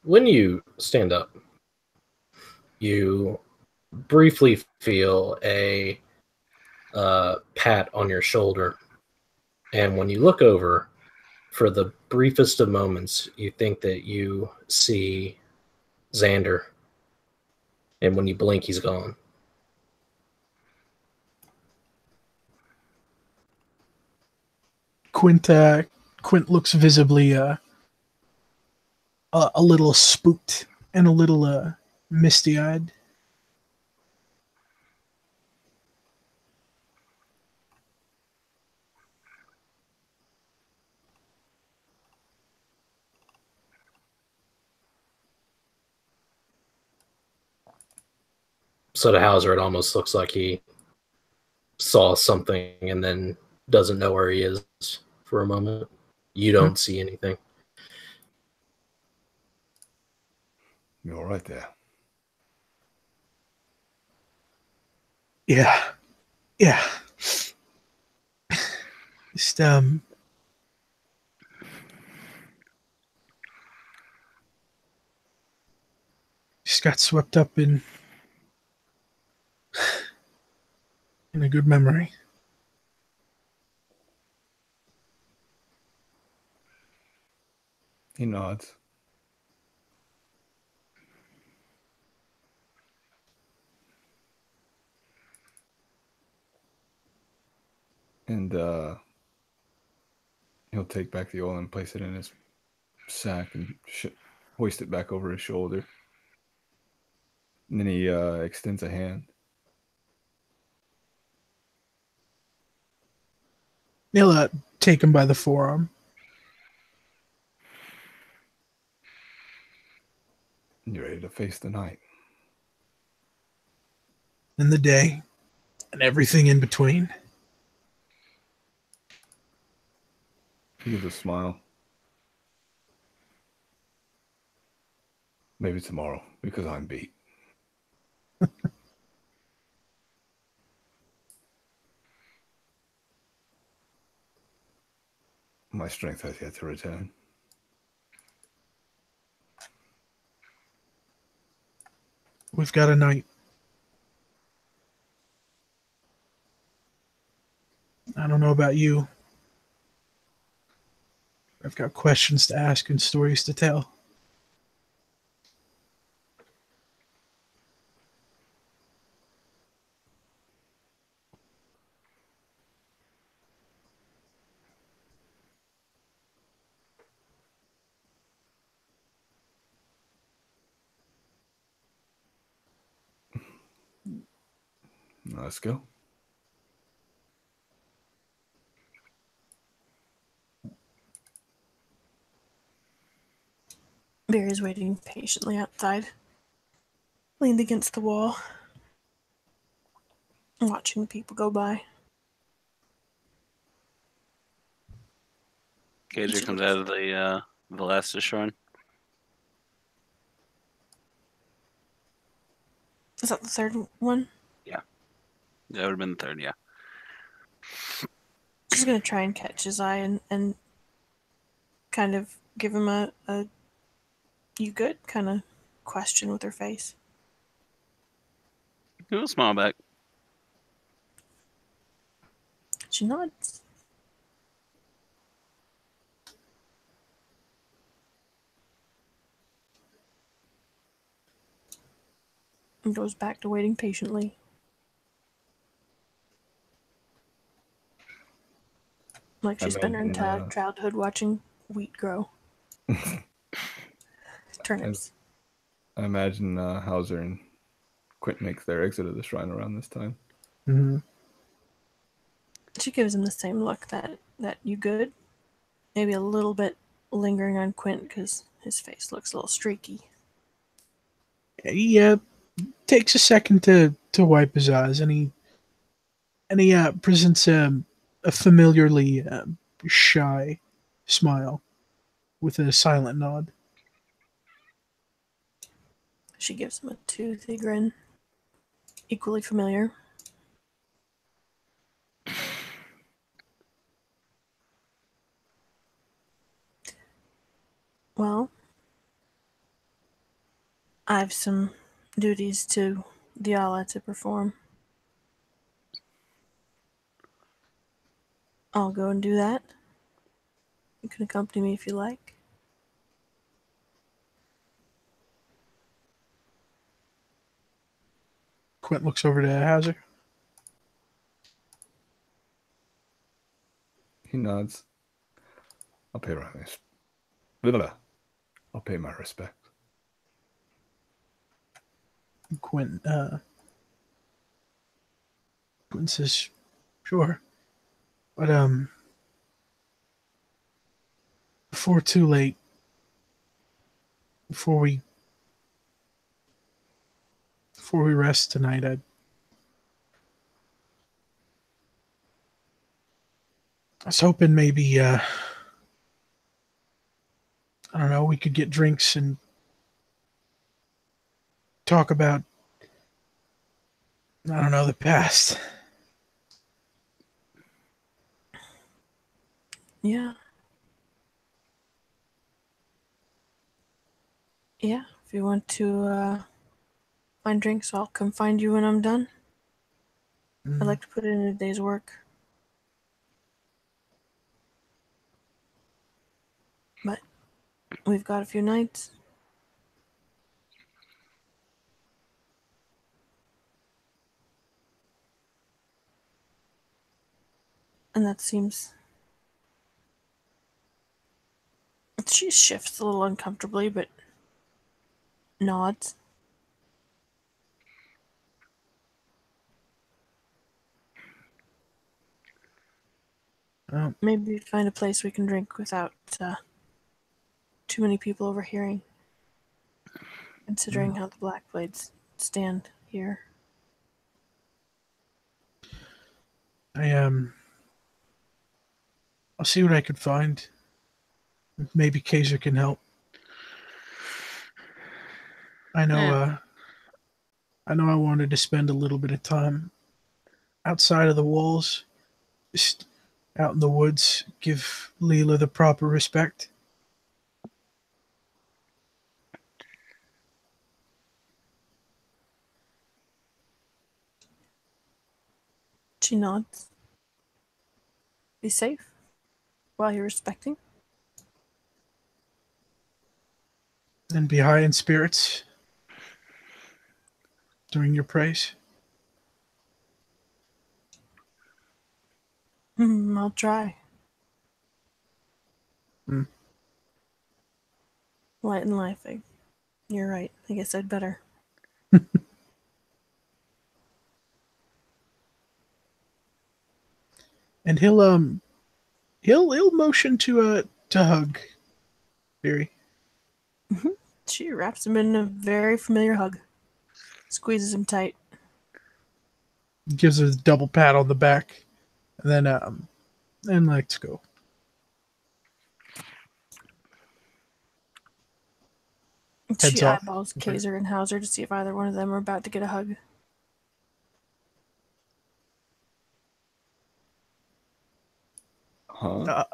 When you stand up, you briefly feel a pat on your shoulder, and when you look over for the briefest of moments, you think that you see Xander, and when you blink, he's gone. Quint looks visibly a little spooked and a little misty-eyed. So to Hauser, it almost looks like he saw something and then doesn't know where he is for a moment. You don't see anything. You all right there? Yeah. Just got swept up in a good memory. He nods. And he'll take back the oil and place it in his sack and hoist it back over his shoulder. And then he extends a hand. He'll take him by the forearm. You ready to face the night? And the day. And everything in between. He gives a smile. Maybe tomorrow, because I'm beat. My strength has yet to return. We've got a night. I don't know about you. I've got questions to ask and stories to tell. Let's go. Biri's waiting patiently outside, leaned against the wall, watching people go by. Kazer comes out of the Velastus shrine. Is that the third one? Yeah. That would have been the third, yeah. She's gonna try and catch his eye and kind of give him a you good kind of question with her face. He'll smile back. She nods. And goes back to waiting patiently. Like she's been her entire childhood watching wheat grow. Turnips. I imagine Hauser and Quint makes their exit of the shrine around this time. Mm-hmm. She gives him the same look that you good. Maybe a little bit lingering on Quint because his face looks a little streaky. He takes a second to wipe his eyes, and he presents a familiarly shy smile with a silent nod. She gives him a toothy grin. Equally familiar. Well, I have some duties to Diala to perform. I'll go and do that. You can accompany me if you like. Quint looks over to Hauser. He nods. I'll pay my respect. Quint says, "Sure, but before too late, before we rest tonight, I was hoping maybe I don't know, we could get drinks and talk about, I don't know, the past." Yeah. Yeah, if you want to find drinks, I'll come find you when I'm done. I'd like to put in a day's work. But we've got a few nights. And that seems... She shifts a little uncomfortably, but nods. Maybe find a place we can drink without too many people overhearing. Considering how the Blackblades stand here. I'll see what I could find. Maybe Kazer can help. I know I wanted to spend a little bit of time outside of the walls, just out in the woods, give Leela the proper respect. She nods. Be safe while you're respecting. And be high in spirits during your praise. I'll try. Light in life. You're right. I guess I'd better. And he'll motion to hug Biri. She wraps him in a very familiar hug. Squeezes him tight. Gives her a double pat on the back. And then let's go. Heads She off. eyeballs Kazer and Hauser to see if either one of them are about to get a hug. Huh?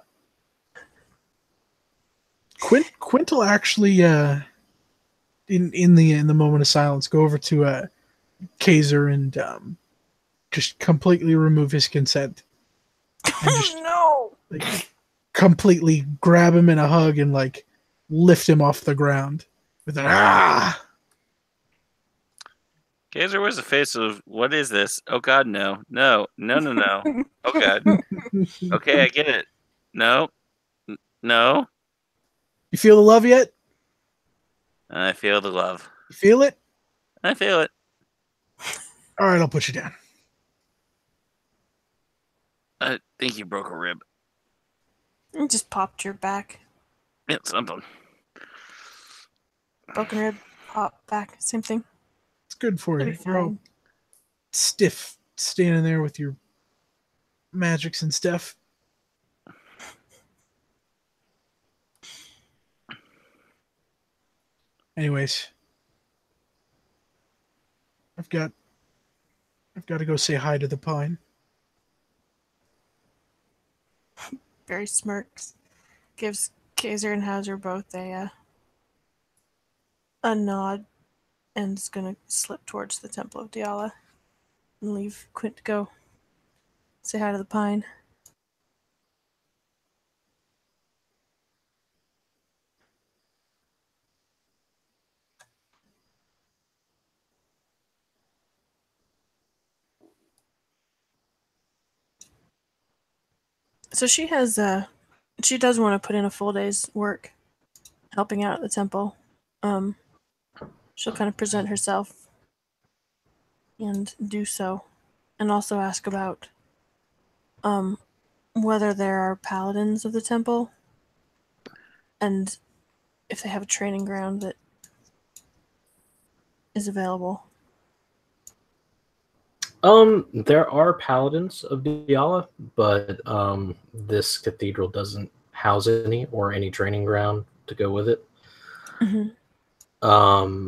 Quint will actually in the moment of silence go over to Kazer and just completely remove his consent. And just No! completely grab him in a hug and lift him off the ground with an ah. Kazer wears a face of, what is this? Oh god, no. No. Oh god. Okay, I get it. No. No. You feel the love yet? I feel the love. You feel it? I feel it. All right, I'll put you down. I think you broke a rib. You just popped your back. Yeah, something. Broken rib, pop, back, same thing. It's good for It'll you. be You're all fine. stiff standing there with your magics and stuff. Anyways, I've got to go say hi to the pine. Barry smirks. Gives Kazer and Hauser both a nod. And is gonna slip towards the Temple of Diala. And leave Quint to go. Say hi to the pine. So she has she does want to put in a full day's work helping out at the temple. She'll kind of present herself and do so, and also ask about whether there are paladins of the temple and if they have a training ground that is available. There are paladins of Diala, but this cathedral doesn't house any or any training ground to go with it. Mm-hmm.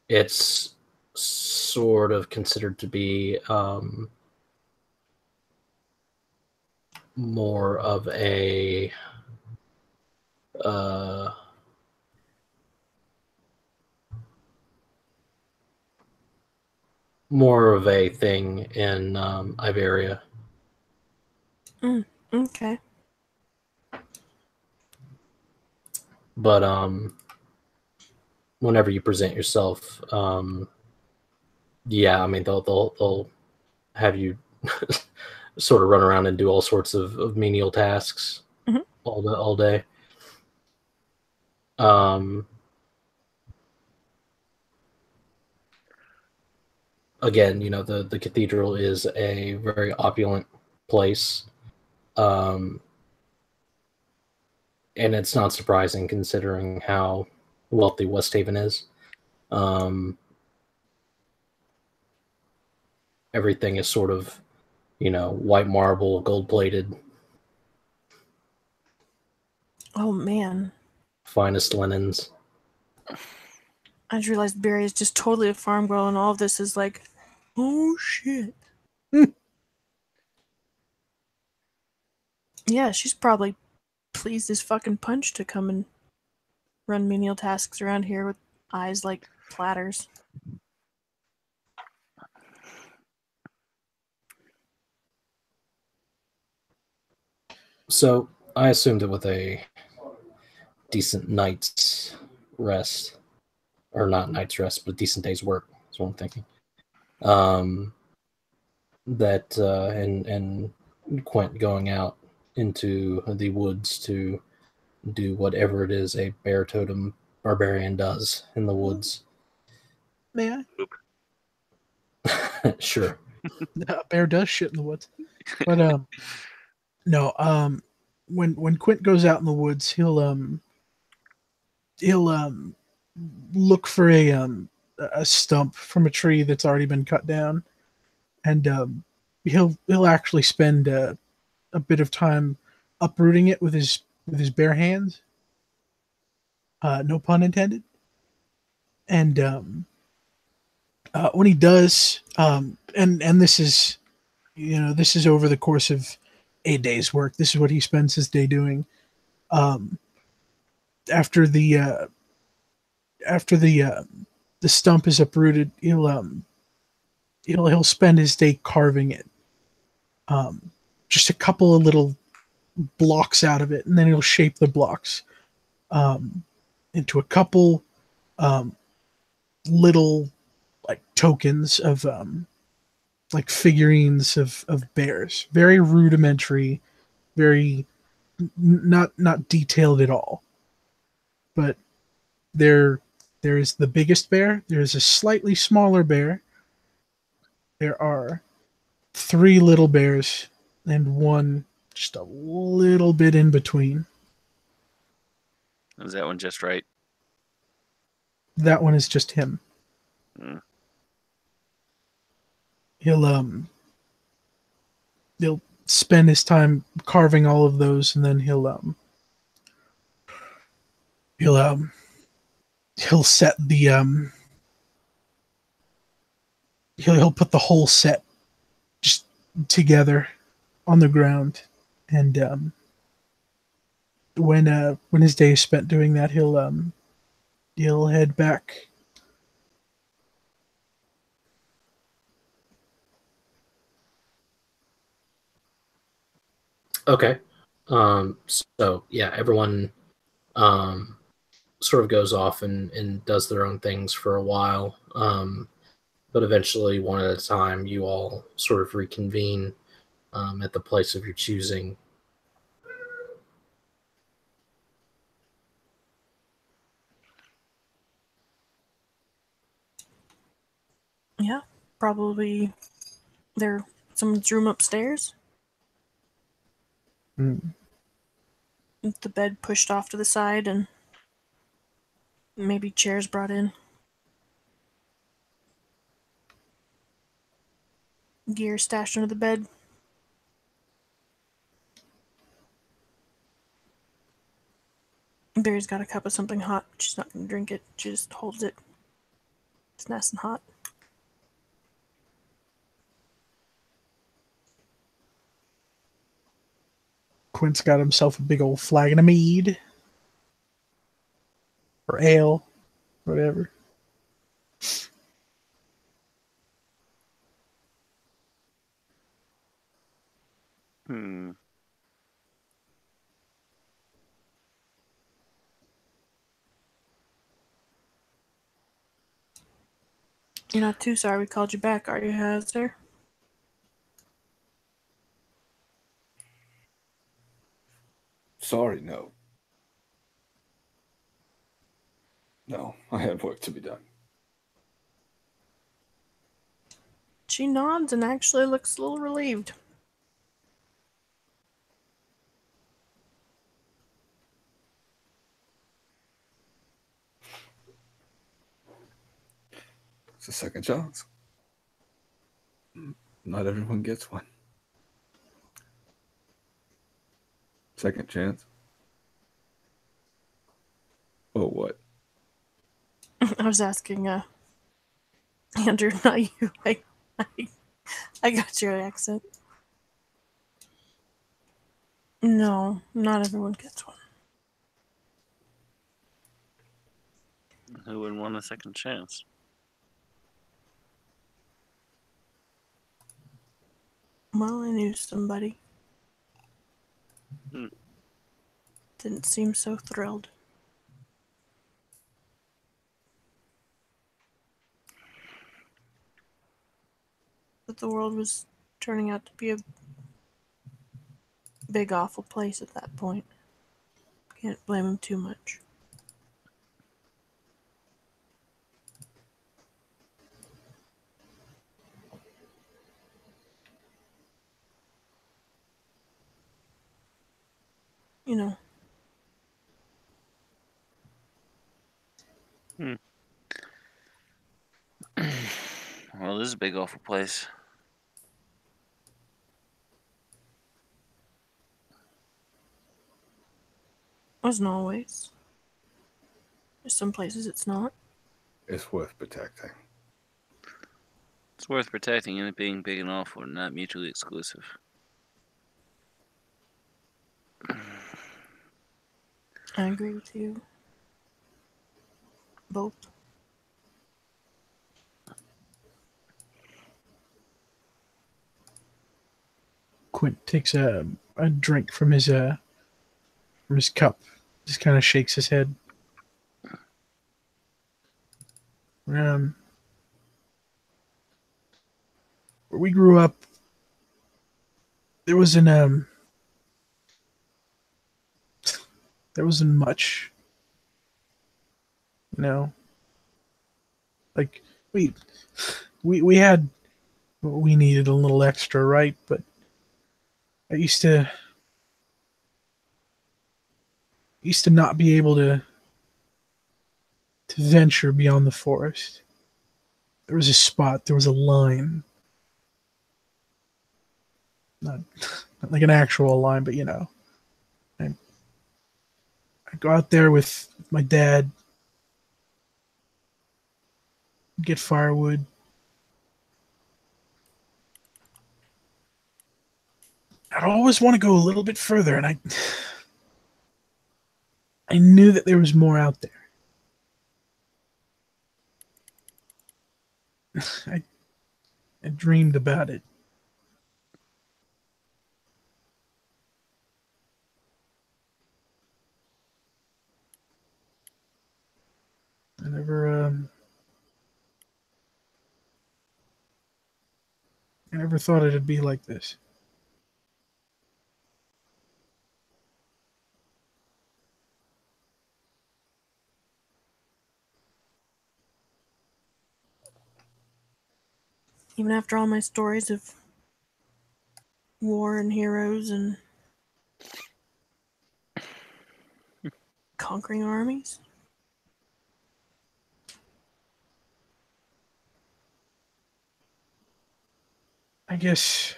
It's sort of considered to be more of a thing in Iberia. Okay. But whenever you present yourself, yeah, I mean they'll have you sort of run around and do all sorts of menial tasks all day. Again, you know, the cathedral is a very opulent place. And it's not surprising considering how wealthy West Haven is. Everything is sort of, you know, white marble, gold-plated. Oh, man. Finest linens. I just realized Biri is just totally a farm girl, and all of this is like, oh, shit. Yeah, she's probably pleased as fucking punch to come and run menial tasks around here with eyes like platters. So I assumed that with a decent night's rest, or not night's rest, but a decent day's work, is what I'm thinking. That and Quint going out into the woods to do whatever it is a bear totem barbarian does in the woods. May I? Sure. A bear does shit in the woods. But no, when Quint goes out in the woods, he'll look for a stump from a tree that's already been cut down, and he'll actually spend a bit of time uprooting it with his bare hands. No pun intended. And when he does, and this is, you know, this is over the course of a day's work. This is what he spends his day doing. After the stump is uprooted, he'll spend his day carving it. Just a couple of little blocks out of it, and then he'll shape the blocks into a couple little like tokens of like figurines of bears. Very rudimentary, very not detailed at all. But there is the biggest bear, there's a slightly smaller bear, there are 3 little bears, and one just a little bit in between. Is that one just right? That one is just him. He'll spend his time carving all of those, and then he'll set the he'll put the whole set just together on the ground, and when his day is spent doing that, he'll head back. Okay. So yeah, everyone sort of goes off and does their own things for a while. But eventually, one at a time, you all sort of reconvene at the place of your choosing. Yeah, probably someone's room upstairs. Mm. With the bed pushed off to the side and maybe chairs brought in. Gear stashed under the bed. Biri's got a cup of something hot. She's not going to drink it. She just holds it. It's nice and hot. Quint's got himself a big old flagon of mead. Or ale. Whatever. Hmm. You're not too sorry we called you back, are you, Hauser? Sorry, no. No, I had work to be done. She nods and actually looks a little relieved. It's a second chance. Not everyone gets one. Second chance. Oh, what? I was asking, Andrew, not you. I got your accent. No, not everyone gets one. Who wouldn't want a second chance? Well, I knew somebody. Hmm. Didn't seem so thrilled. But the world was turning out to be a big, awful place at that point. Can't blame him too much. You know. Well, this is a big, awful place. Wasn't always. There's some places it's not. It's worth protecting. It's worth protecting, and it being big and awful, and not mutually exclusive. I agree with you. Both. Quint takes a drink from his cup. Just kind of shakes his head. Where we grew up, there wasn't much, you know. Like we had what we needed a little extra, right? But I used to not be able to venture beyond the forest. There was a spot, there was a line. Not like an actual line, but you know. I go out there with my dad, get firewood. I'd always want to go a little bit further, and I knew that there was more out there. I dreamed about it. I never thought it'd be like this. Even after all my stories of war and heroes and conquering armies. I guess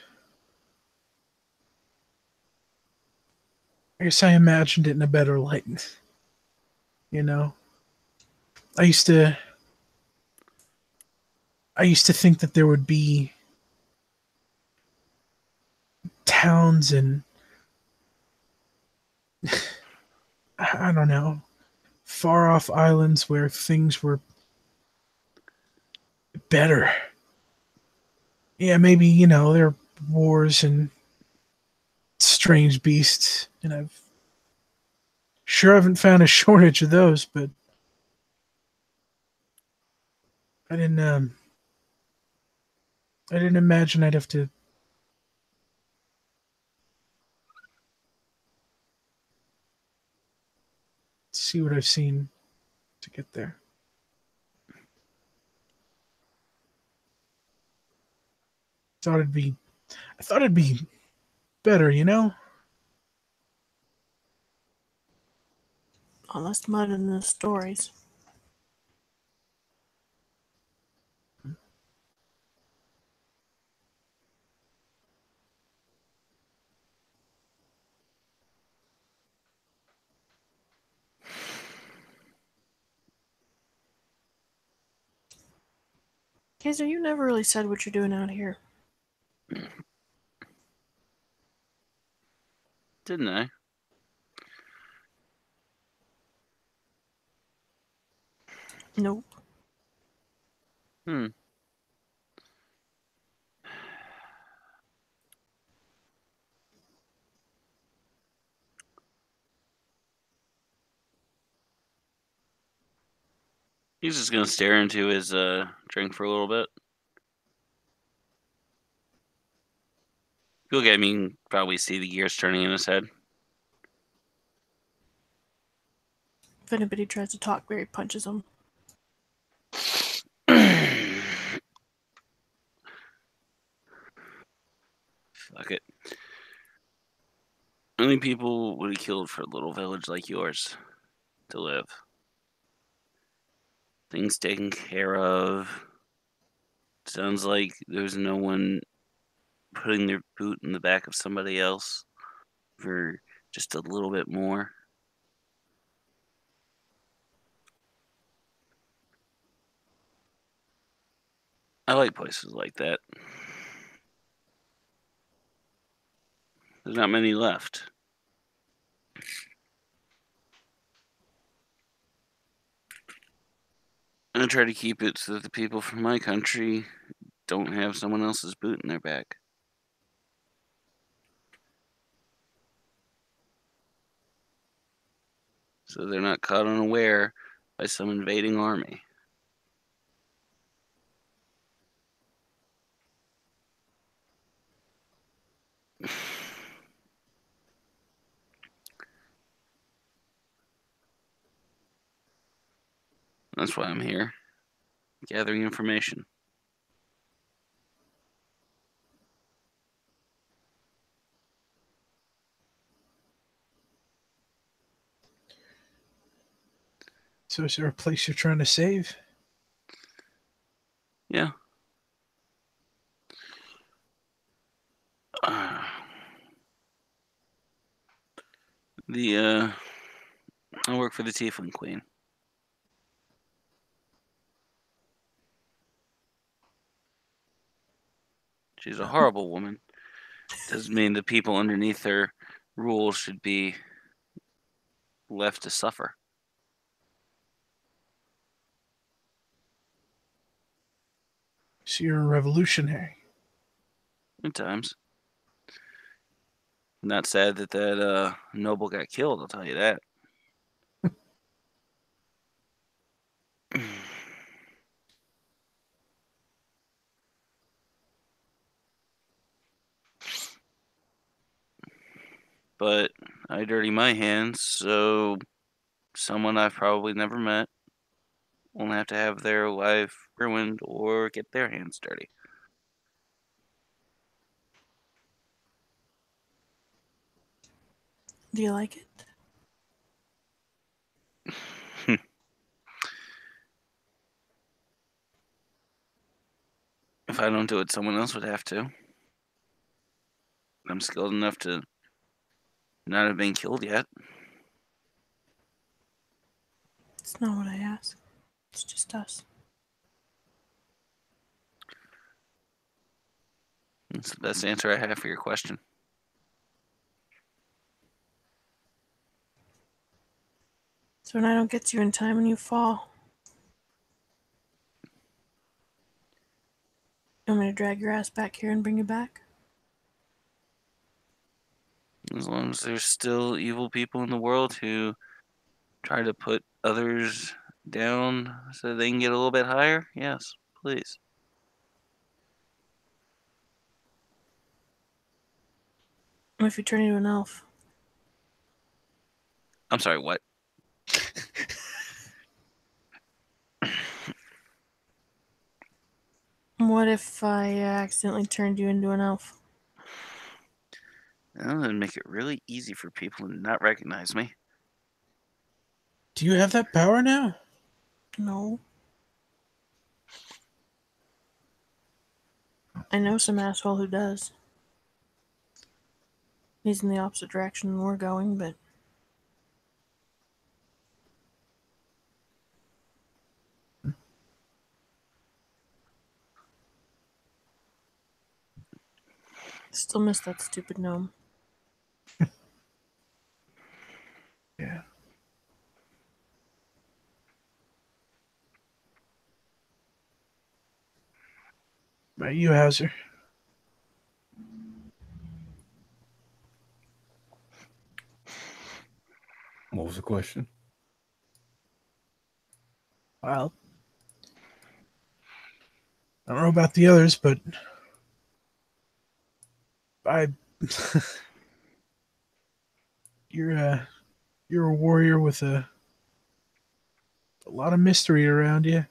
I imagined it in a better light. You know, I used to think that there would be towns and I don't know, far off islands where things were better. Yeah, maybe, you know, there are wars and strange beasts, and I've sure haven't found a shortage of those, but I didn't imagine I'd have to see what I've seen to get there. I thought it'd be better, you know? All less mud in the stories. Kazer, you never really said what you're doing out here. Didn't I? Nope. He's just gonna stare into his drink for a little bit. You'll get me probably see the gears turning in his head. If anybody tries to talk, Biri punches him. Fuck it. How many people would he killed for a little village like yours to live? Things taken care of. Sounds like there's no one putting their boot in the back of somebody else for just a little bit more. I like places like that. There's not many left. I try to keep it so that the people from my country don't have someone else's boot in their back. So they're not caught unaware by some invading army. That's why I'm here, gathering information. So is there a place you're trying to save? Yeah. I work for the Tiefling Queen. She's a horrible woman. Doesn't mean the people underneath her rule should be left to suffer. So you're a revolutionary. At times. I'm not sad that that noble got killed, I'll tell you that. But I dirty my hands, so someone I've probably never met won't have to have their life ruined or get their hands dirty. Do you like it? If I don't do it, someone else would have to. I'm skilled enough to not have been killed yet. It's not what I asked. It's just us. That's the best answer I have for your question. So when I don't get to you in time and you fall, you want me to drag your ass back here and bring you back? As long as there's still evil people in the world who try to put others down so they can get a little bit higher, yes, please. What if you turn into an elf? I'm sorry, what? What if I accidentally turned you into an elf? Well, that'd make it really easy for people to not recognize me. Do you have that power now? No. I know some asshole who does. He's in the opposite direction than we're going, but... Still miss that stupid gnome. Yeah. About you, Hauser? What was the question? Well, I don't know about the others, but I you're a warrior with a lot of mystery around you.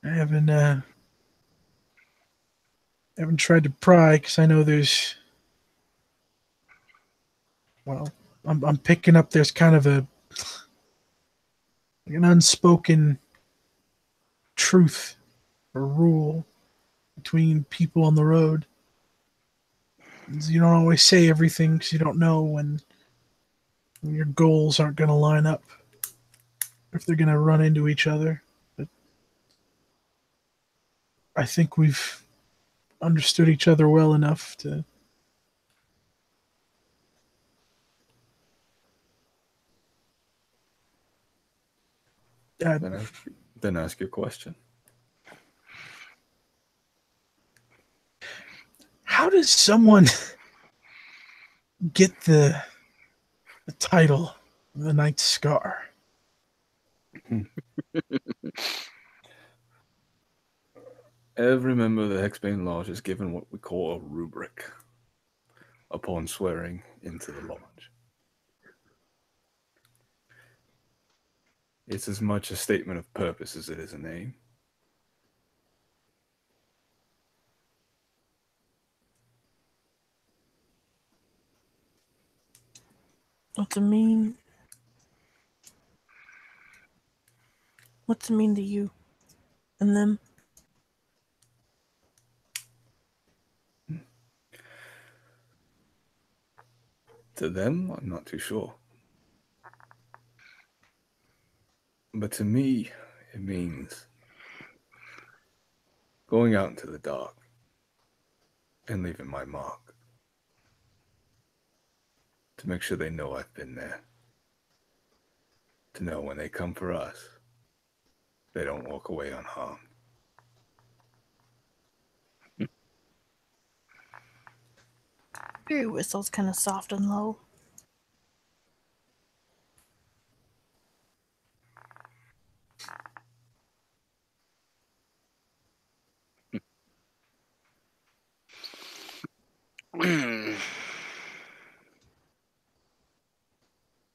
I haven't tried to pry because I know there's, well, I'm picking up there's kind of an unspoken truth or rule between people on the road. You don't always say everything because you don't know when your goals aren't going to line up, if they're going to run into each other. But I think we've understood each other well enough to Then ask your question. how does someone get the title of the Knight's Scar? Every member of the Hexbane Lodge is given what we call a rubric upon swearing into the lodge. It's as much a statement of purpose as it is a name. What's it mean? What's it mean to you? And them? To them, I'm not too sure. But to me, it means going out into the dark and leaving my mark. To make sure they know I've been there. To know when they come for us, they don't walk away unharmed. Biri whistle's kind of soft and low.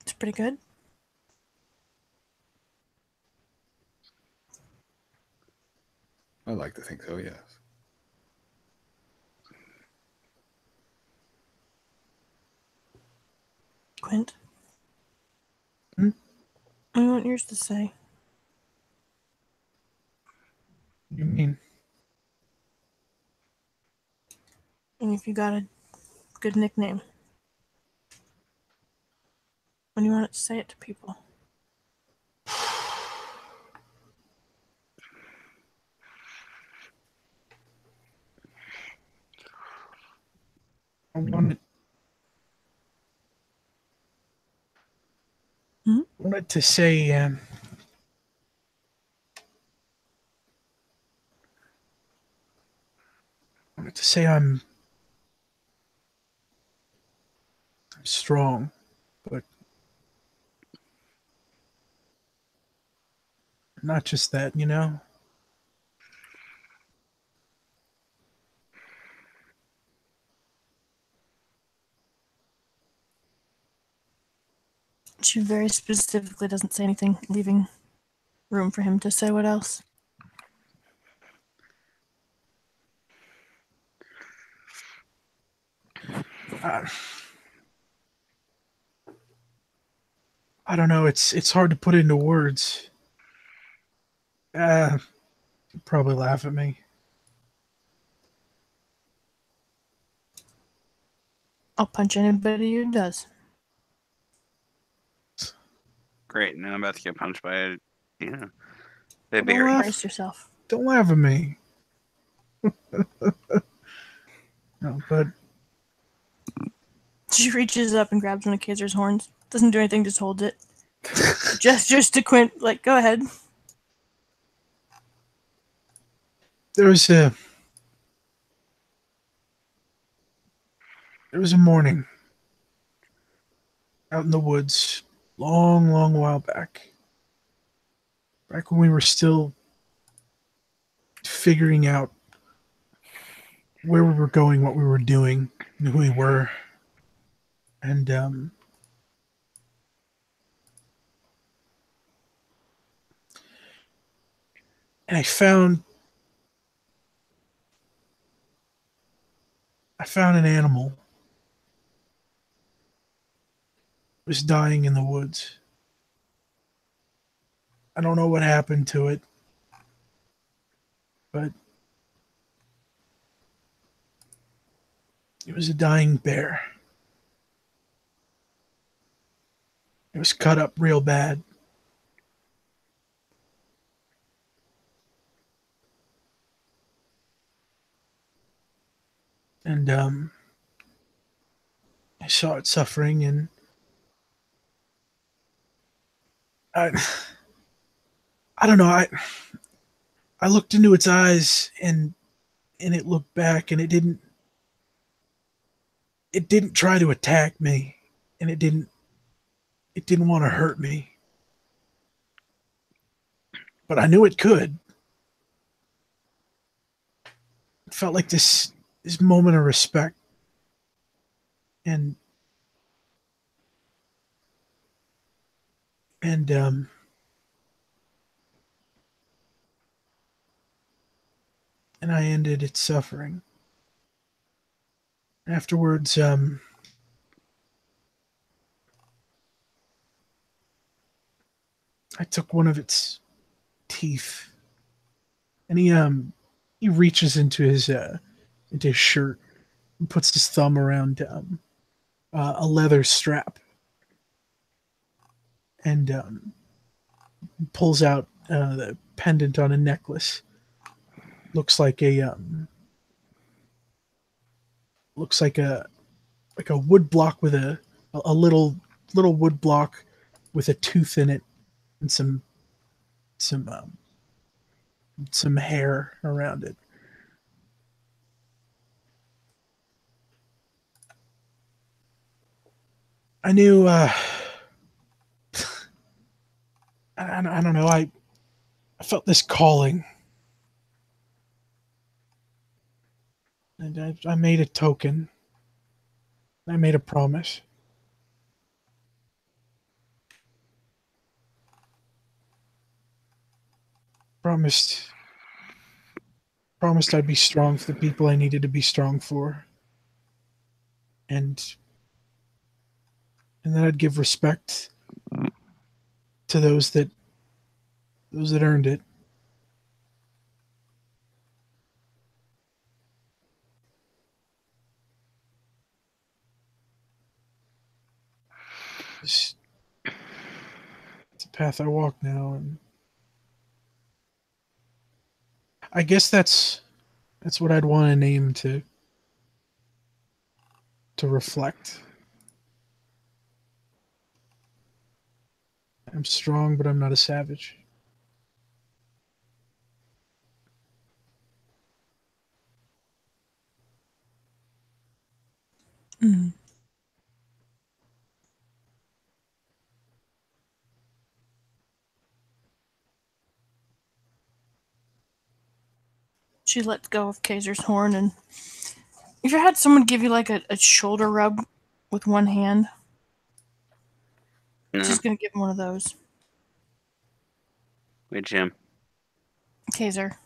It's pretty good. I like to think so, yes. Quint. Hmm? What do you want yours to say? What do you mean? And if you got a good nickname, when you want it to say it to people. I wanted to say, I'm strong, but not just that, you know? She very specifically doesn't say anything, leaving room for him to say what else. I don't know. It's hard to put into words. You'll probably laugh at me. I'll punch anybody who does. Great. Now I'm about to get punched by a, Don't Biri. laugh. Brace yourself. Don't laugh at me. No, but She reaches up and grabs one of Kazer's horns. Doesn't do anything, just holds it. Gestures to Quint, like, go ahead. there was a morning out in the woods, long, long while back. Back when we were still figuring out where we were going, what we were doing, and who we were. And I found an animal. It was dying in the woods. I don't know what happened to it, but it was a dying bear. It was cut up real bad. And I saw it suffering, and I don't know. I looked into its eyes, and it looked back, and it didn't try to attack me, and it didn't want to hurt me. But I knew it could. It felt like this moment of respect, and I ended its suffering. Afterwards, I took one of its teeth, and he reaches into his shirt and puts his thumb around a leather strap, and pulls out the pendant on a necklace. Looks like a wood block with a little wood block with a tooth in it, and some hair around it. I knew I don't know, I felt this calling, and I made a token. I made a promise. Promised I'd be strong for the people I needed to be strong for. And and then I'd give respect to those that earned it. It's a path I walk now, and I guess that's what I'd want a name to reflect. I'm strong, but I'm not a savage. Mm. She lets go of Kazer's horn, and if you had someone give you like a shoulder rub with one hand, No. she's gonna give him one of those. Wait, Jim. Kazer.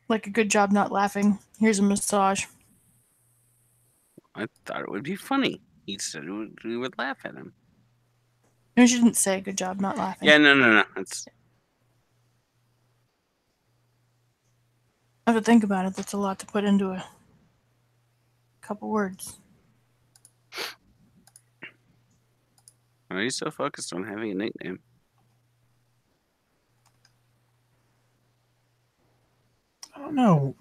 Like a good job not laughing. Here's a massage. I thought it would be funny. He said we would laugh at him. No, she didn't say good job not laughing. Yeah, no. It's I have to think about it. That's a lot to put into a couple words. why are you so focused on having a nickname? I don't know.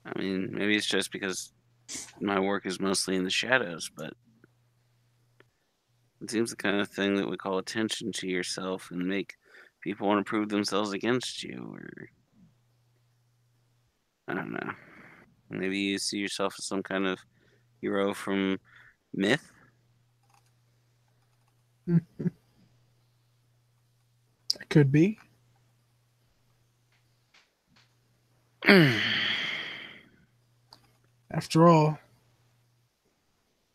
I mean, maybe it's just because my work is mostly in the shadows, but it seems the kind of thing that would call attention to yourself and make people want to prove themselves against you, or I don't know. Maybe you see yourself as some kind of hero from myth. It could be. After all,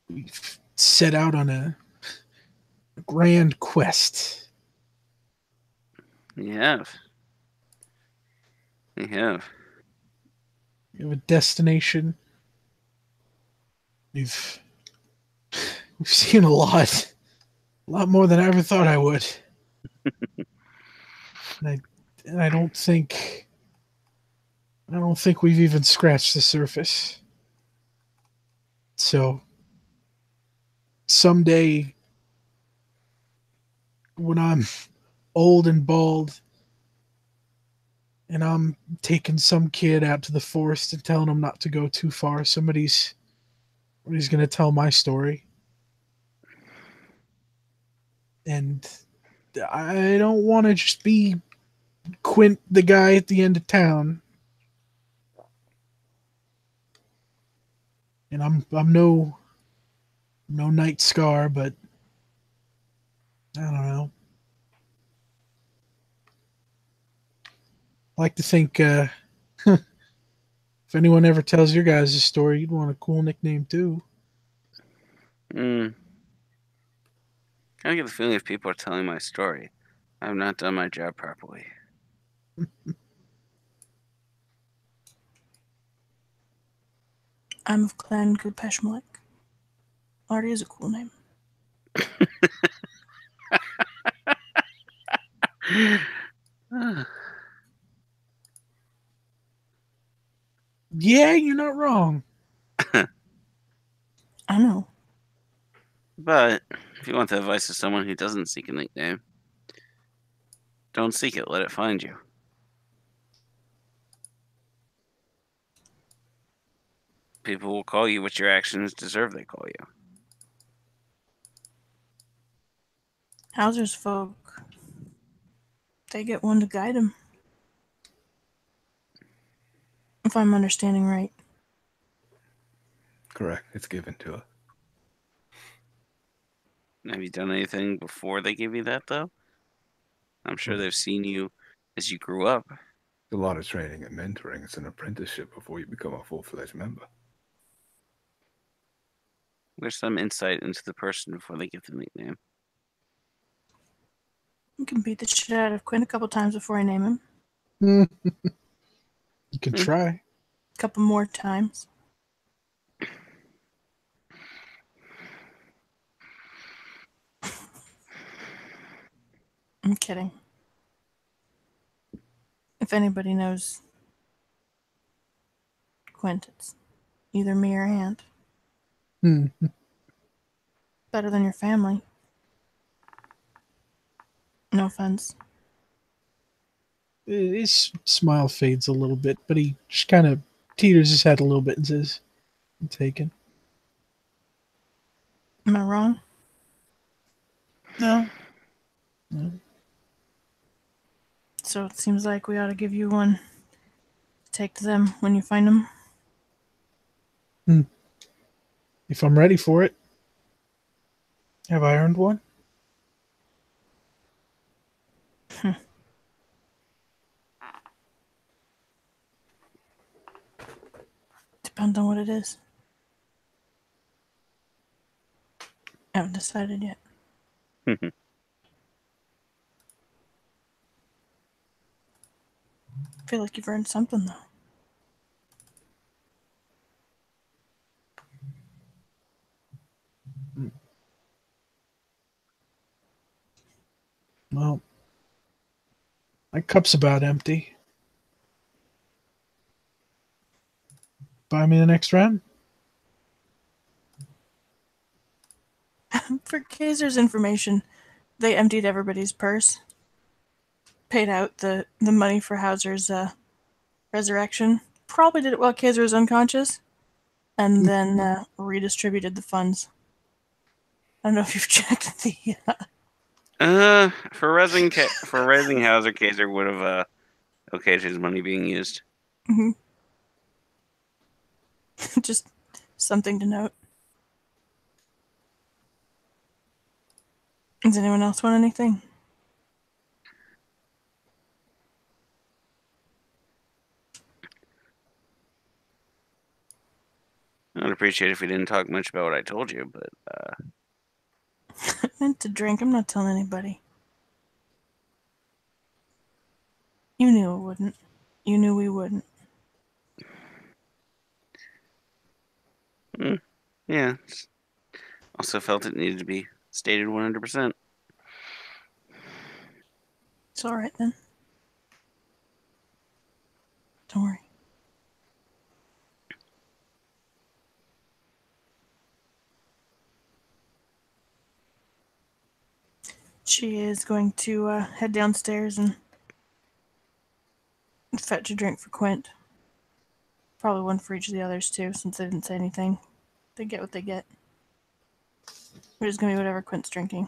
we've set out on a grand quest. You have. You have. We have a destination. We've seen a lot more than I ever thought I would. and I don't think we've even scratched the surface. So someday when I'm old and bald and I'm taking some kid out to the forest and telling him not to go too far, somebody's going to tell my story. And I don't want to just be Quint, the guy at the end of town. And I'm no Night Scar, but I don't know. I like to think if anyone ever tells your guys' story, you'd want a cool nickname too. I get the feeling if people are telling my story, I've not done my job properly. I'm of Clan Kepeshmolik. Already is a cool name. Yeah, you're not wrong. I know. But if you want the advice of someone who doesn't seek a nickname, don't seek it, let it find you. People will call you what your actions deserve they call you. Hauser's folk. They get one to guide them. If I'm understanding right. Correct. It's given to us. Have you done anything before they give you that, though? I'm sure they've seen you as you grew up. A lot of training and mentoring. It's an apprenticeship before you become a full-fledged member. There's some insight into the person before they get the nickname. You can beat the shit out of Quint a couple times before I name him. You could try. A couple more times. I'm kidding. If anybody knows Quint, it's either me or Aunt. Better than your family. No offense. His smile fades a little bit, but he just kind of teeters his head a little bit and says, I'm taken. Am I wrong? No. So it seems like we ought to give you one to take to them when you find them. If I'm ready for it. Have I earned one? Depends on what it is. I haven't decided yet. I feel like you've earned something, though. Well, my cup's about empty. Buy me the next round? For Kazer's information, they emptied everybody's purse. Paid out the money for Hauser's resurrection. Probably did it while Kazer was unconscious. And then redistributed the funds. I don't know if you've checked the... For raising Hauser, Kazer would have okayed his money being used. Mm-hmm. Just something to note. Does anyone else want anything? I'd appreciate it if we didn't talk much about what I told you, but I meant to drink. I'm not telling anybody. You knew it wouldn't. You knew we wouldn't. Yeah. Also felt it needed to be stated 100%. It's all right then. Don't worry. She is going to head downstairs and fetch a drink for Quint. Probably one for each of the others too, since they didn't say anything. They get what they get. We're just gonna be whatever Quint's drinking.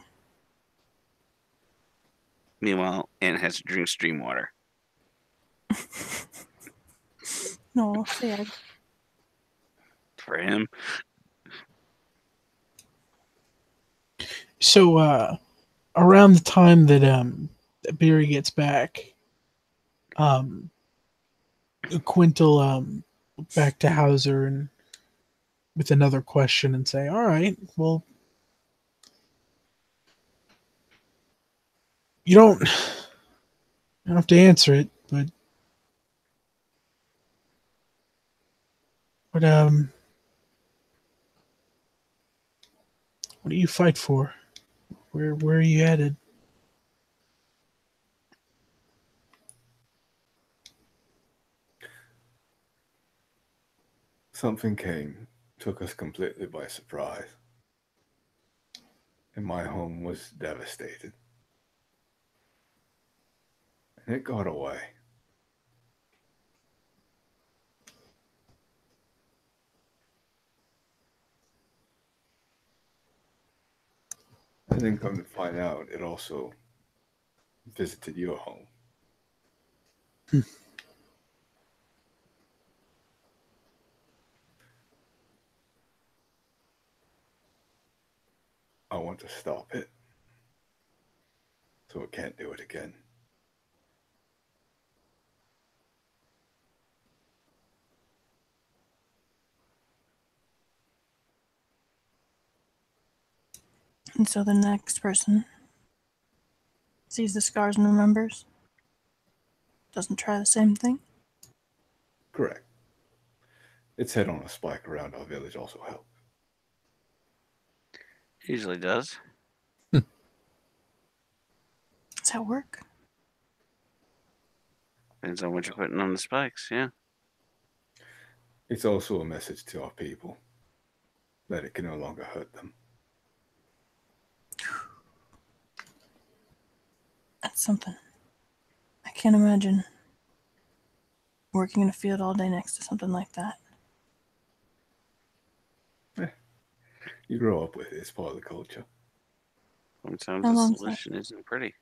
Meanwhile, Aunt has to drink stream water. No, sad. For him. So, around the time that Biri gets back, Quint will look back to Hauser and with another question and say, all right, well, you don't have to answer it, but what do you fight for? Where are you headed? Something took us completely by surprise. And my home was devastated. And it got away. And then come to find out, it also visited your home. I want to stop it, so it can't do it again. And so the next person sees the scars and remembers. Doesn't try the same thing. Correct. Its head on a spike around our village also helped. Usually does. Does that work? Depends on what you're putting on the spikes, yeah. It's also a message to our people that it can no longer hurt them. That's something. I can't imagine working in a field all day next to something like that. You grow up with it. It's part of the culture. Sometimes How the long's solution isn't pretty.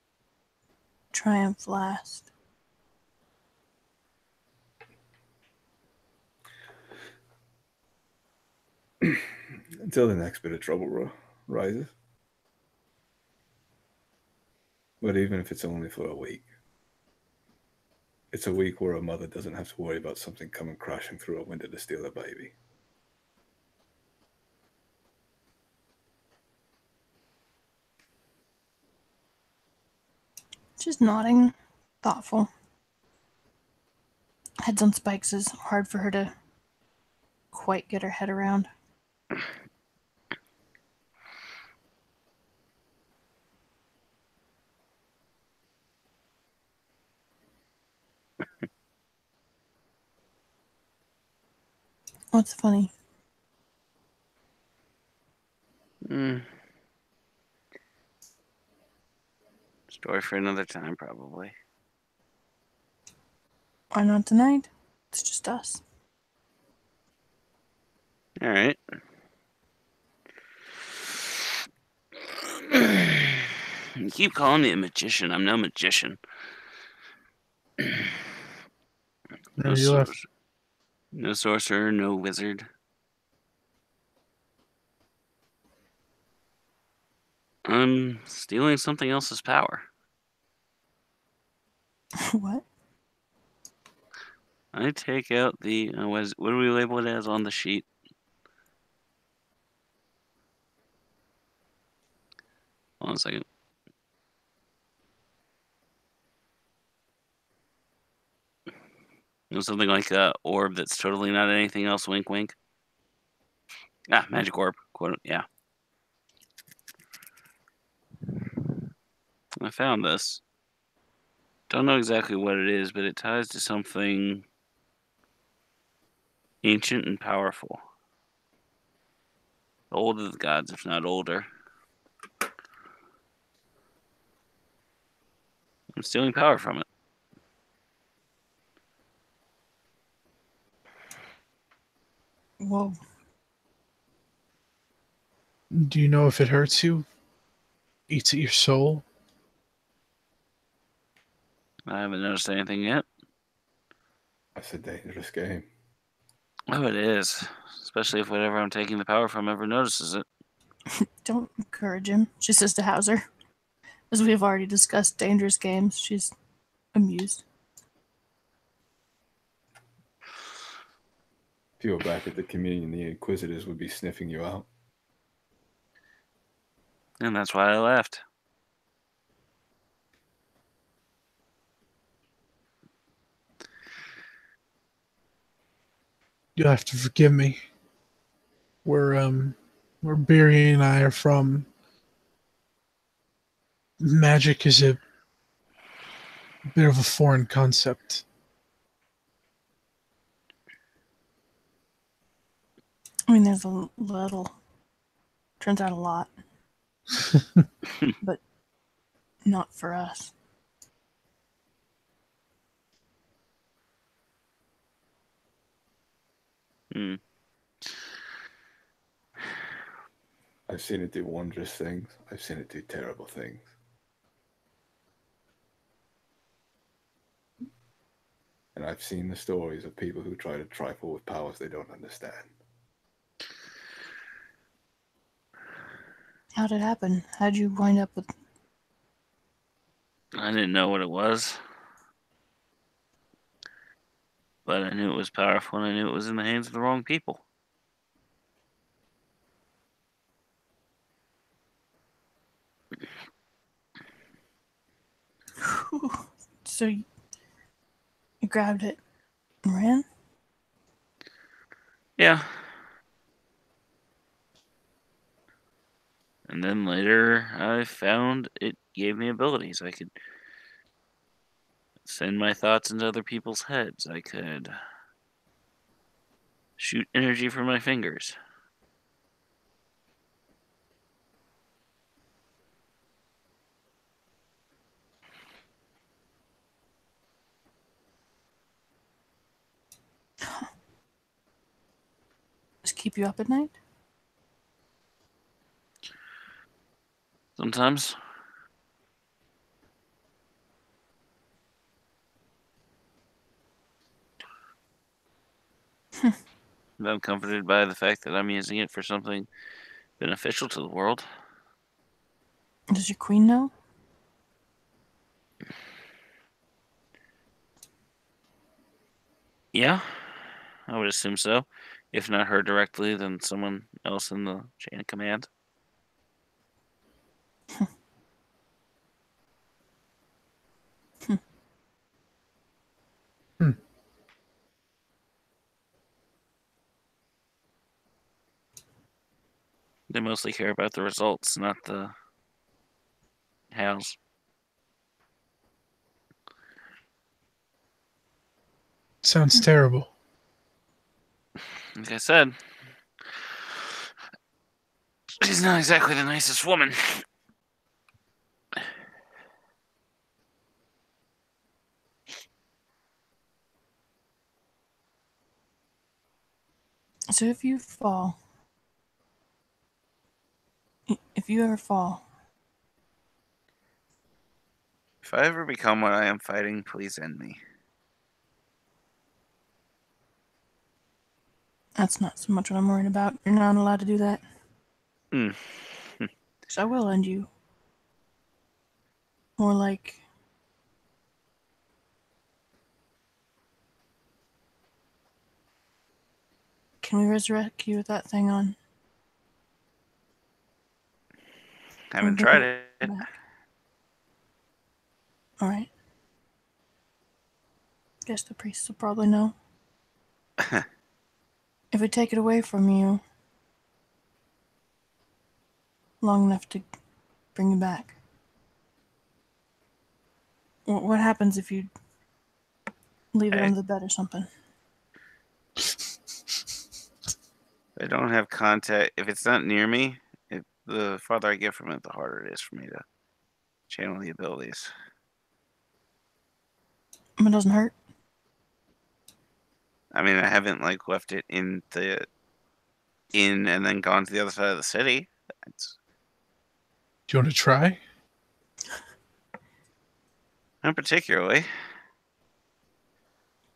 Triumph last. Until the next bit of trouble rises. But even if it's only for a week, it's a week where a mother doesn't have to worry about something coming crashing through a window to steal a baby. Just nodding. Thoughtful. Heads on spikes is hard for her to quite get her head around. What's funny? Story for another time, probably. Why not tonight? It's just us. All right. You keep calling me a magician. I'm no magician. No, you left. No sorcerer, no wizard. I'm stealing something else's power. What? I take out the what do we label it as on the sheet? Hold on a second. You know, something like a orb that's totally not anything else. Wink, wink. Ah, magic orb. Yeah. I found this. Don't know exactly what it is, but it ties to something ancient and powerful. The old of the gods, if not older. I'm stealing power from it. Whoa. Do you know if it hurts you? Eats at your soul? I haven't noticed anything yet. That's a dangerous game. Oh, it is. Especially if whatever I'm taking the power from ever notices it. Don't encourage him, she says to Hauser. As we have already discussed dangerous games, she's amused. If you were back at the communion, the Inquisitors would be sniffing you out. And that's why I left. You'll have to forgive me. Where Biri and I are from, magic is a bit of a foreign concept. I mean, there's a little. Turns out a lot. But not for us. Hmm. I've seen it do wondrous things. I've seen it do terrible things. And I've seen the stories of people who try to trifle with powers they don't understand. How'd it happen? How'd you wind up with... I didn't know what it was. But I knew it was powerful and I knew it was in the hands of the wrong people. So you grabbed it and ran? Yeah. And then later, I found it gave me abilities. I could send my thoughts into other people's heads. I could shoot energy from my fingers. Just keep you up at night? Sometimes. I'm comforted by the fact that I'm using it for something beneficial to the world. Does your queen know? Yeah, I would assume so. If not her directly, then someone else in the chain of command. They mostly care about the results, not the hows. Sounds terrible. Like I said, she's not exactly the nicest woman. So if you ever fall, If I ever become what I am fighting, please end me. that's not so much what I'm worried about. You're not allowed to do that. Hmm. So I will end you. More like... Can we resurrect you with that thing on? Haven't tried it. Back. Alright. Guess the priests will probably know. If we take it away from you long enough to bring you back, what happens if you leave it under the bed or something? I don't have contact. If it's not near me, the farther I get from it, the harder it is for me to channel the abilities. It doesn't hurt? I mean, I haven't like left it in and then gone to the other side of the city. Do you want to try? Not particularly.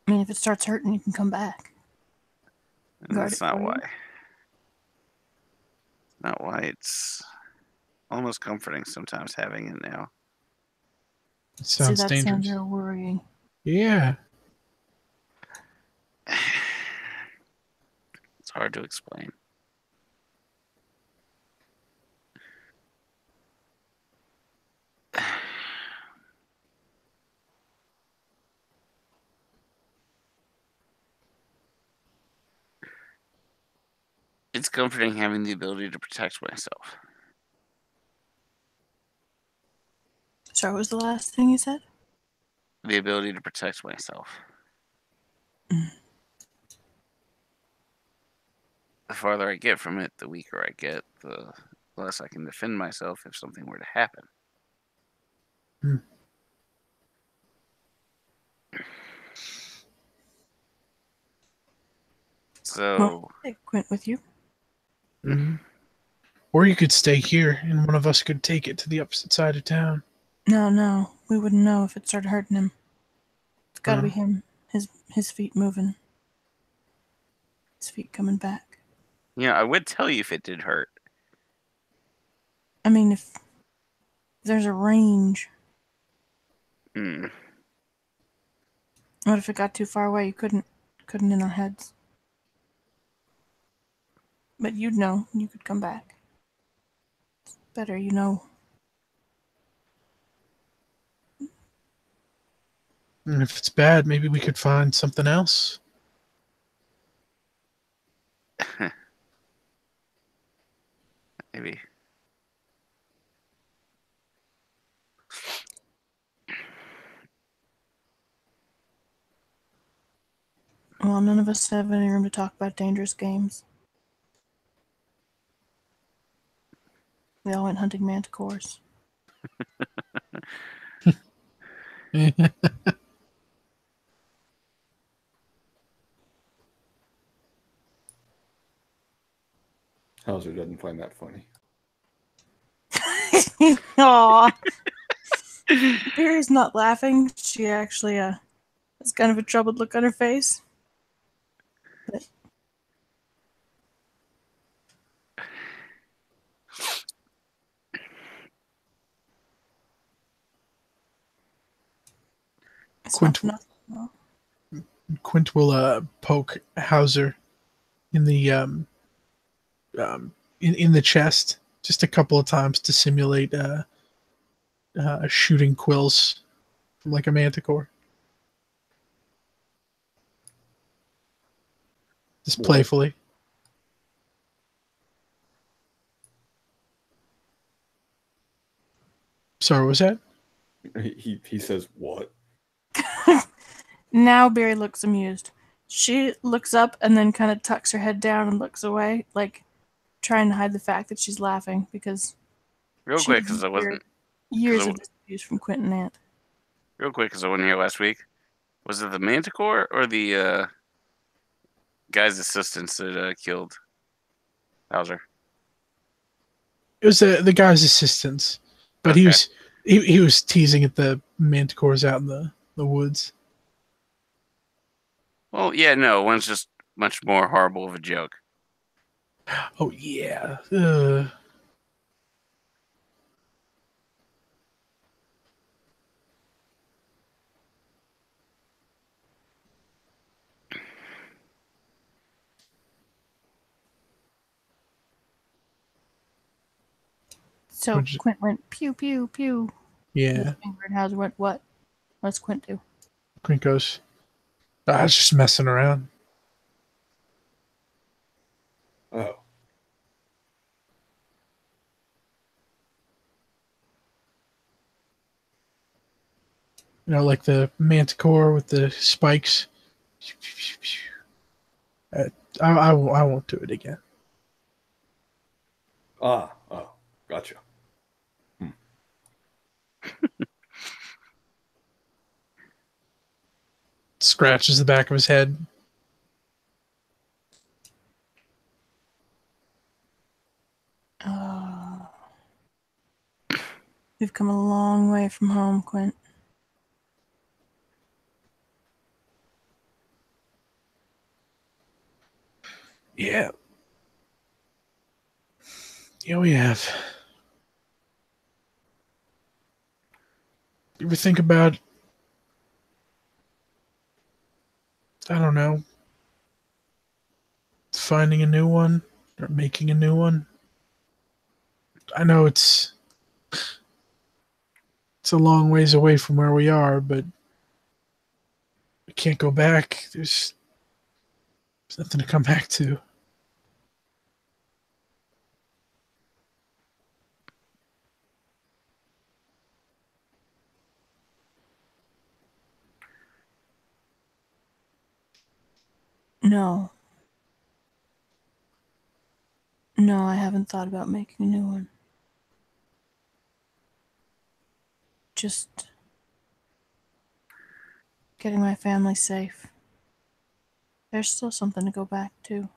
I mean, if it starts hurting, you can come back. And that's not why. Not why. It's almost comforting sometimes having it now. It sounds dangerous. Sounds real worrying. Yeah. It's hard to explain. It's comforting having the ability to protect myself. Sorry, what was the last thing you said? The ability to protect myself. Mm. The farther I get from it, the weaker I get, the less I can defend myself if something were to happen. Hmm. So, Well, take Quint with you. Mm-hmm. Or you could stay here, and one of us could take it to the opposite side of town. No, we wouldn't know if it started hurting him. It's got to be him. His feet moving. His feet coming back. yeah, I would tell you if it did hurt. I mean, if there's a range. Hmm. What if it got too far away? You couldn't in our heads. But you'd know. You could come back. It's better, you know. And if it's bad, maybe we could find something else. maybe. Well, none of us have any room to talk about dangerous games. We all went hunting manticores. Hauser doesn't find that funny. Aww. Biri's not laughing. She actually has kind of a troubled look on her face. But it's Quint, not enough. Quint will poke Hauser in the in the chest just a couple of times to simulate shooting quills from like a manticore. Just What? playfully. Sorry, what was that? He says what? Now Biri looks amused. She looks up and then kind of tucks her head down and looks away, like trying to hide the fact that she's laughing because Real she quick, has because I wasn't. years of abuse from Quint and Ant. Real quick, because I wasn't here last week. Was it the Manticore or the guy's assistants that killed Hauser? It was the guy's assistants, but Okay. he was teasing at the manticores out in the woods. Well, yeah, no, one's just much more horrible of a joke. Oh yeah. So What'd you- Quint went pew pew pew. Yeah. And Hauser went what? What's Quint do? Quint goes, I was just messing around. Oh. You know, like the manticore with the spikes. I won't do it again. Oh, gotcha. Scratches the back of his head. We've come a long way from home, Quint. Yeah. Yeah, we have. You ever think about, I don't know, finding a new one or making a new one? I know it's a long ways away from where we are, but we can't go back. There's nothing to come back to. No. No, I haven't thought about making a new one. Just getting my family safe. There's still something to go back to.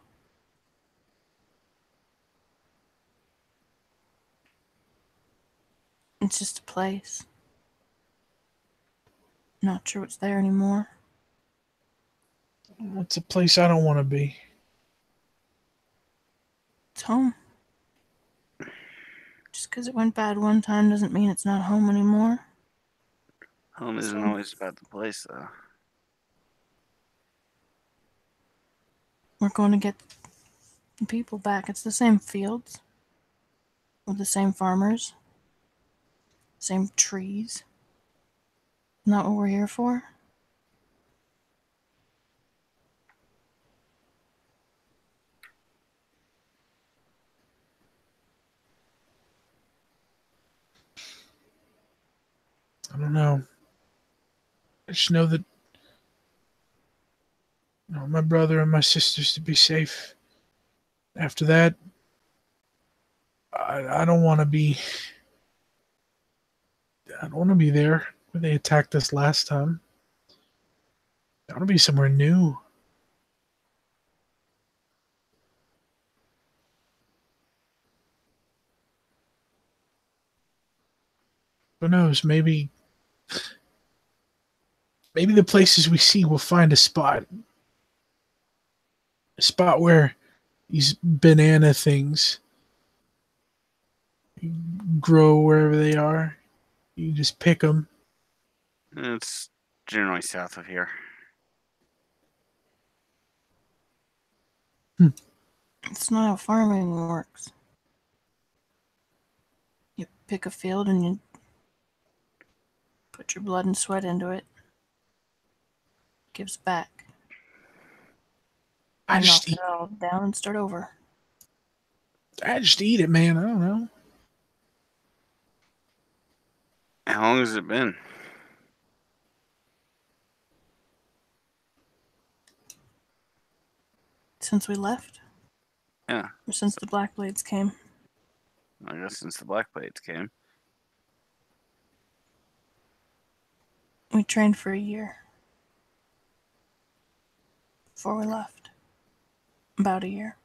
It's just a place. Not sure what's there anymore. It's a place I don't want to be. It's home. Just because it went bad one time doesn't mean it's not home anymore. Home isn't always about the place, though. We're going to get the people back. It's the same fields. With the same farmers. Same trees. Not what we're here for? don't know. I just know that my brother and my sisters to be safe. After that, I don't want to be. I don't want to be there where they attacked us last time. I want to be somewhere new. Who knows? Maybe the places we see will find a spot. A spot where these banana things grow wherever they are. You just pick them. It's generally south of here. It's not how farming works. You pick a field and you put your blood and sweat into it. Gives back. I You just knock it all down and start over. eat it, man. I don't know. How long has it been? Since we left? Yeah. Or since the Blackblades came? I guess since the Blackblades came. We trained for a year. Before we left. About a year.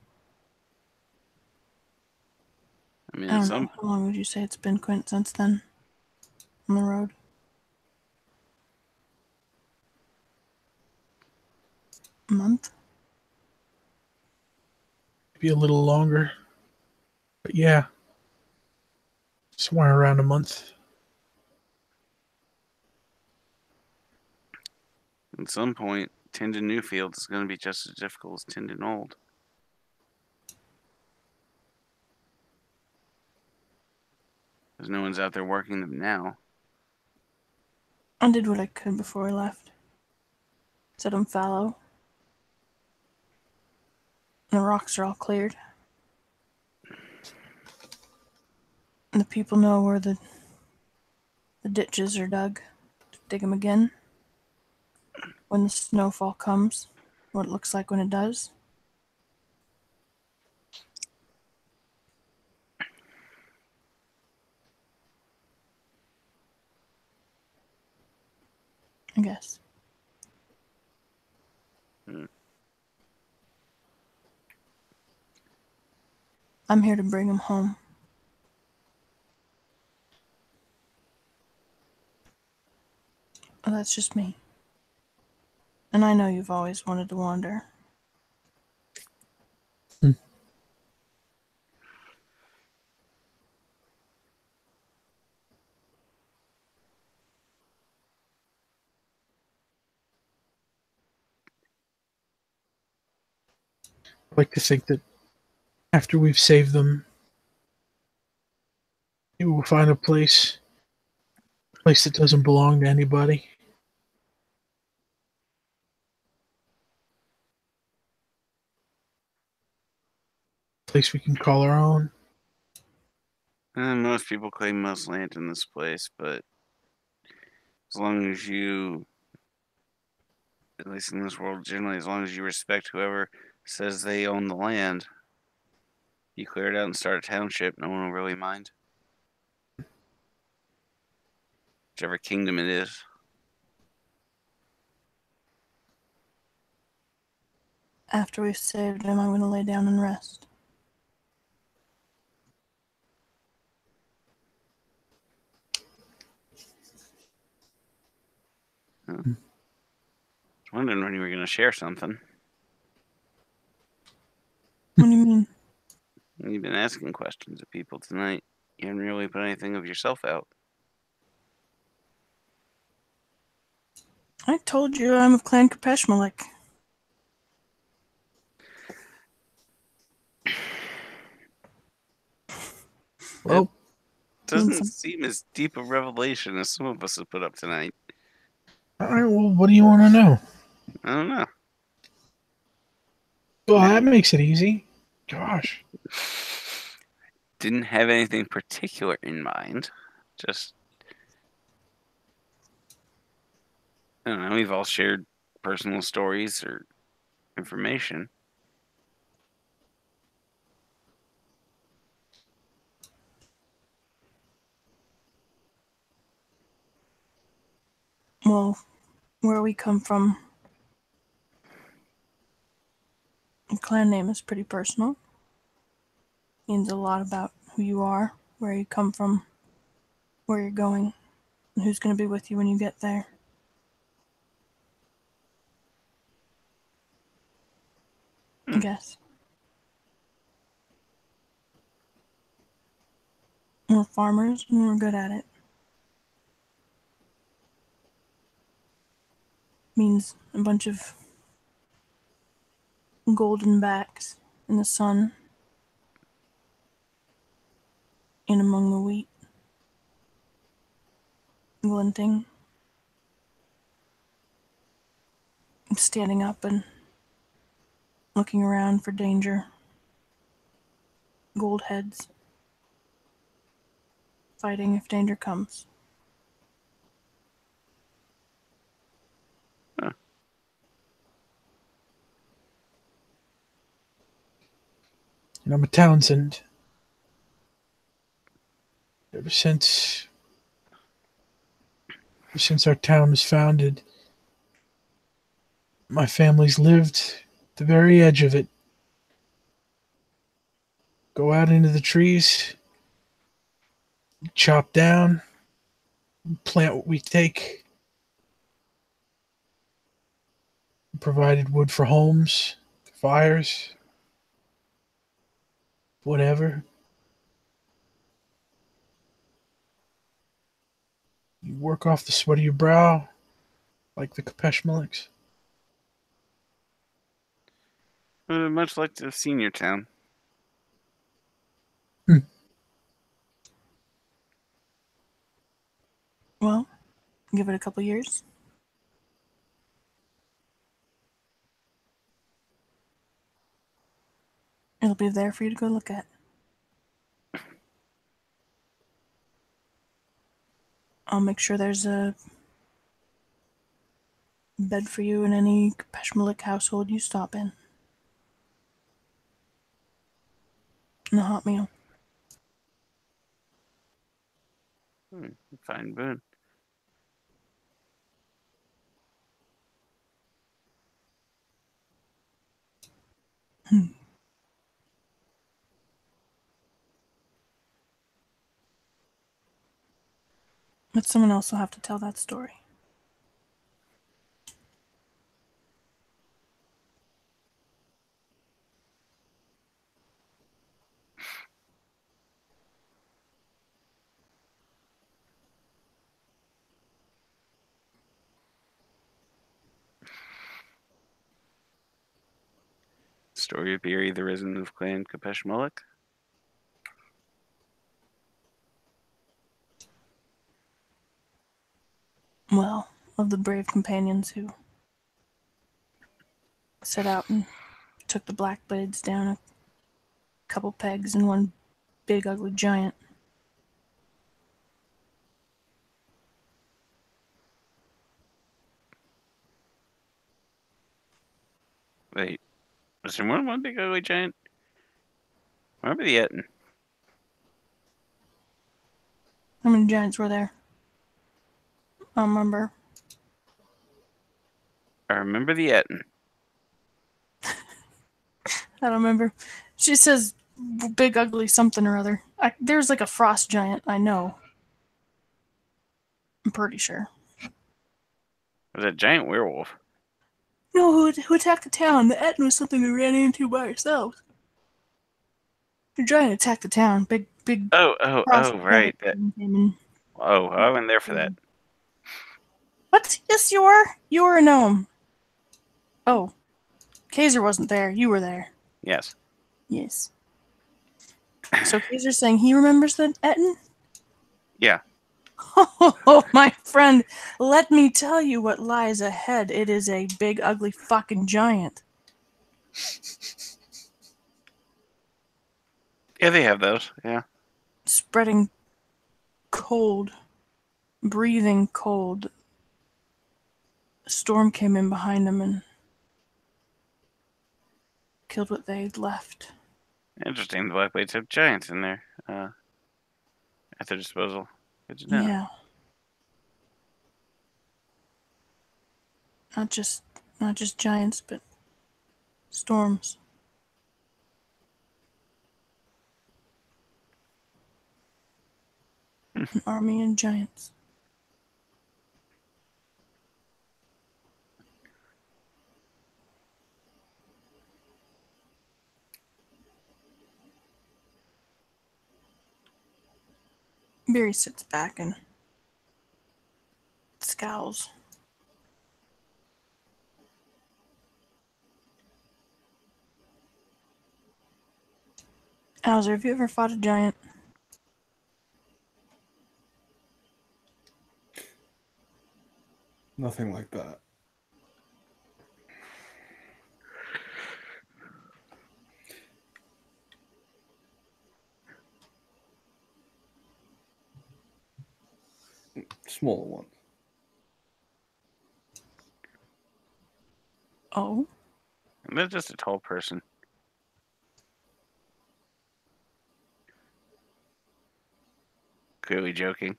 I mean, I don't know. How long would you say it's been, Quint, since then? On the road? A month? Maybe a little longer. But yeah. Somewhere around a month. At some point, tending new fields is going to be just as difficult as tending old. Because no one's out there working them now. I did what I could before we left. Set them fallow. And the rocks are all cleared. And the people know where the ditches are dug. To dig them again. When the snowfall comes. What it looks like when it does. I guess. I'm here to bring him home. Well, that's just me. And I know you've always wanted to wander. I like to think that after we've saved them, maybe we'll find a place that doesn't belong to anybody. Place we can call our own. Most people claim most land in this place, but as long as you, at least in this world generally, as long as you respect whoever says they own the land, you clear it out and start a township, no one will really mind. Whichever kingdom it is. After we've saved him, I'm going to lay down and rest. I was wondering when you were going to share something. What do you mean? You've been asking questions of people tonight. You haven't really put anything of yourself out. I told you I'm of Clan Kepeshmolik. Well, Doesn't seem as deep a revelation as some of us have put up tonight. all right, well, what do you want to know? I don't know. Well, that makes it easy. Gosh. Didn't have anything particular in mind. Just I don't know, we've all shared personal stories or information. Well, where we come from, the clan name is pretty personal. Means a lot about who you are, where you come from, where you're going, and who's going to be with you when you get there. I guess. We're farmers and we're good at it. Means a bunch of golden backs in the sun, in among the wheat, glinting, standing up and looking around for danger. Gold heads, fighting if danger comes. And I'm a Townsend. Ever since our town was founded, my family's lived at the very edge of it. Go out into the trees, chop down, plant what we take. Provided wood for homes, fires, whatever. You work off the sweat of your brow, like the Kepeshmoliks. I would much like to have seen your town. Well, give it a couple years. It'll be there for you to go look at. I'll make sure there's a bed for you in any Kepeshmolik household you stop in. And a hot meal. Fine boon. But someone else will have to tell that story. Story of Biri, the Risen of Clan Kepeshmolik. Well, of the brave companions who set out and took the Blackblades down a couple pegs and one big ugly giant. Wait, was there more than one big ugly giant? I remember the Etten. How many giants were there? I don't remember. I remember the Etten. I don't remember. She says big ugly something or other. There's like a frost giant, I know. I'm pretty sure. Was it a giant werewolf? No, who attacked the town? The Etten was something we ran into by ourselves. The giant attacked the town. Big Oh, right. That, came in. oh, I went there for that. What? Yes, you were. You were a gnome. Oh, Kazer wasn't there. You were there. Yes. Yes. So Kazer's saying he remembers the Etten? Yeah. Oh, my friend, let me tell you what lies ahead. It is a big, ugly fucking giant. Yeah, they have those. Yeah. Spreading cold, breathing cold. a storm came in behind them and killed what they'd left. Interesting. The Blackblades have giants in there at their disposal. Good to know. Yeah. Not just giants, but storms. An army and giants. Biri sits back and scowls. Hauser, have you ever fought a giant? Nothing like that. Smaller ones. Oh? They're just a tall person. Clearly joking.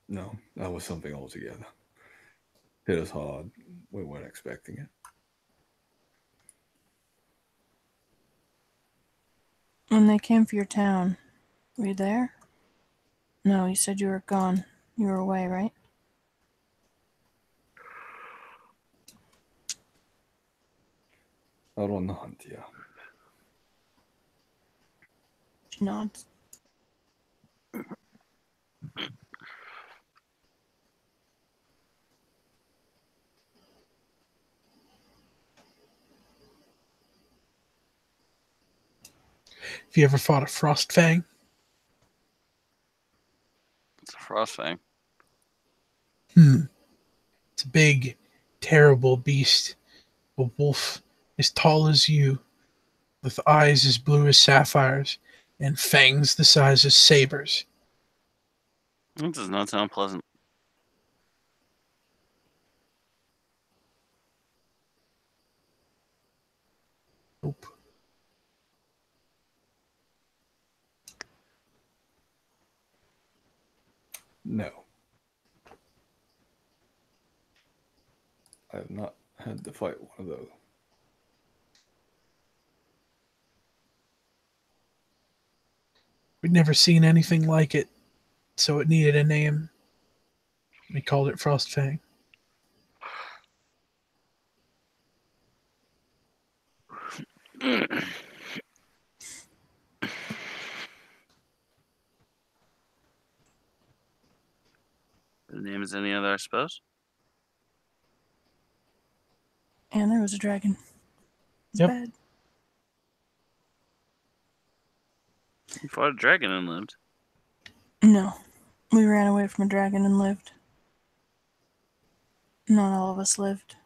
No, that was something altogether. Hit us hard. We weren't expecting it. When they came for your town, were you there? No, you said you were gone. You were away, right? Out on the hunt, yeah. She nods. Have you ever fought a frost fang? It's a frost thing. It's a big, terrible beast. A wolf as tall as you, with eyes as blue as sapphires, and fangs the size of sabers. That does not sound pleasant. Nope. No. I have not had to fight one of those. We'd never seen anything like it, so it needed a name. We called it Frostfang. The name is any other, I suppose? And there was a dragon. It's Yep. bad. You fought a dragon and lived. No. We ran away from a dragon and lived. Not all of us lived.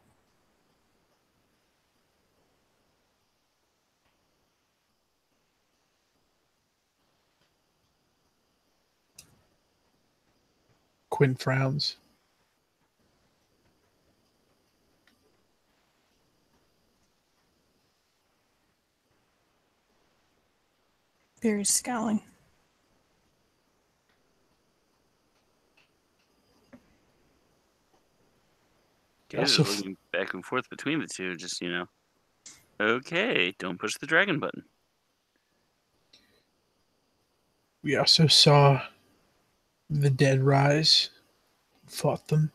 Quint frowns. Biri's scowling. Kazer's Also looking back and forth between the two, just, okay, don't push the dragon button. We also saw the dead rise, fought them.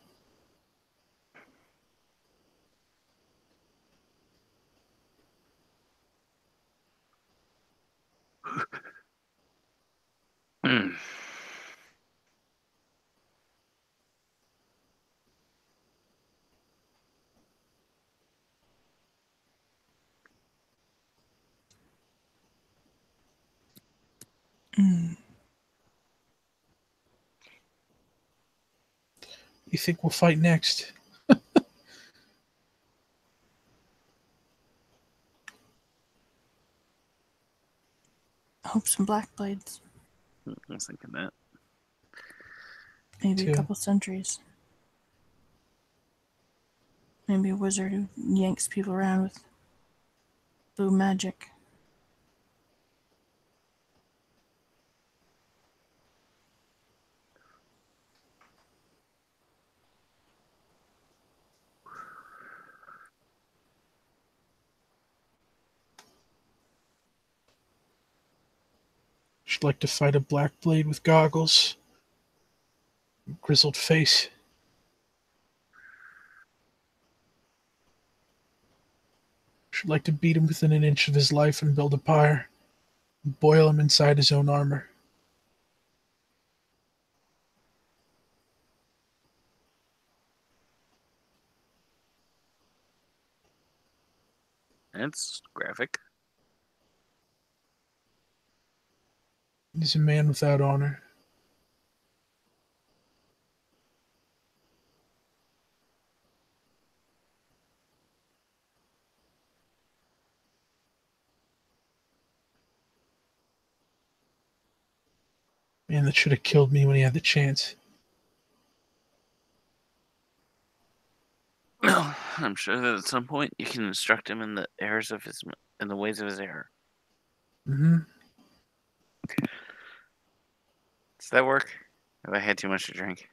You think we'll fight next? Hope some Blackblades. I was thinking that. Maybe Too. a couple centuries. Maybe a wizard who yanks people around with blue magic. She'd like to fight a Blackblade with goggles, grizzled face. She'd like to beat him within an inch of his life and build a pyre, and boil him inside his own armor. It's graphic. He's a man without honor. Man that should have killed me when he had the chance. I'm sure that at some point you can instruct him in the ways of his error. Mm-hmm. Does that work? Have I had too much to drink?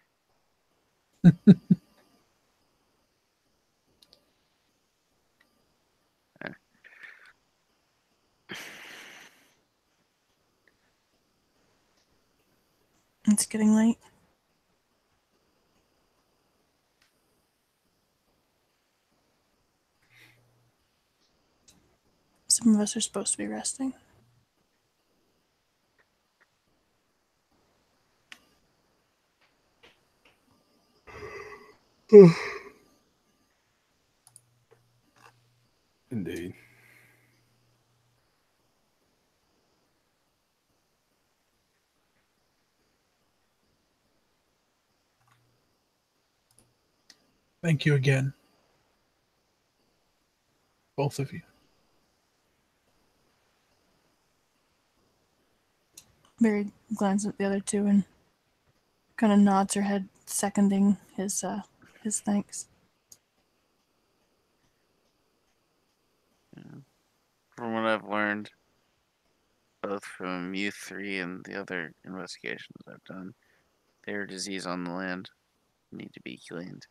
It's getting late. Some of us are supposed to be resting. Indeed. Thank you again. Both of you. Biri glances at the other two and kind of nods her head, seconding his thanks. From what I've learned, both from you three and the other investigations I've done, they're a disease on the land. Need to be cleaned.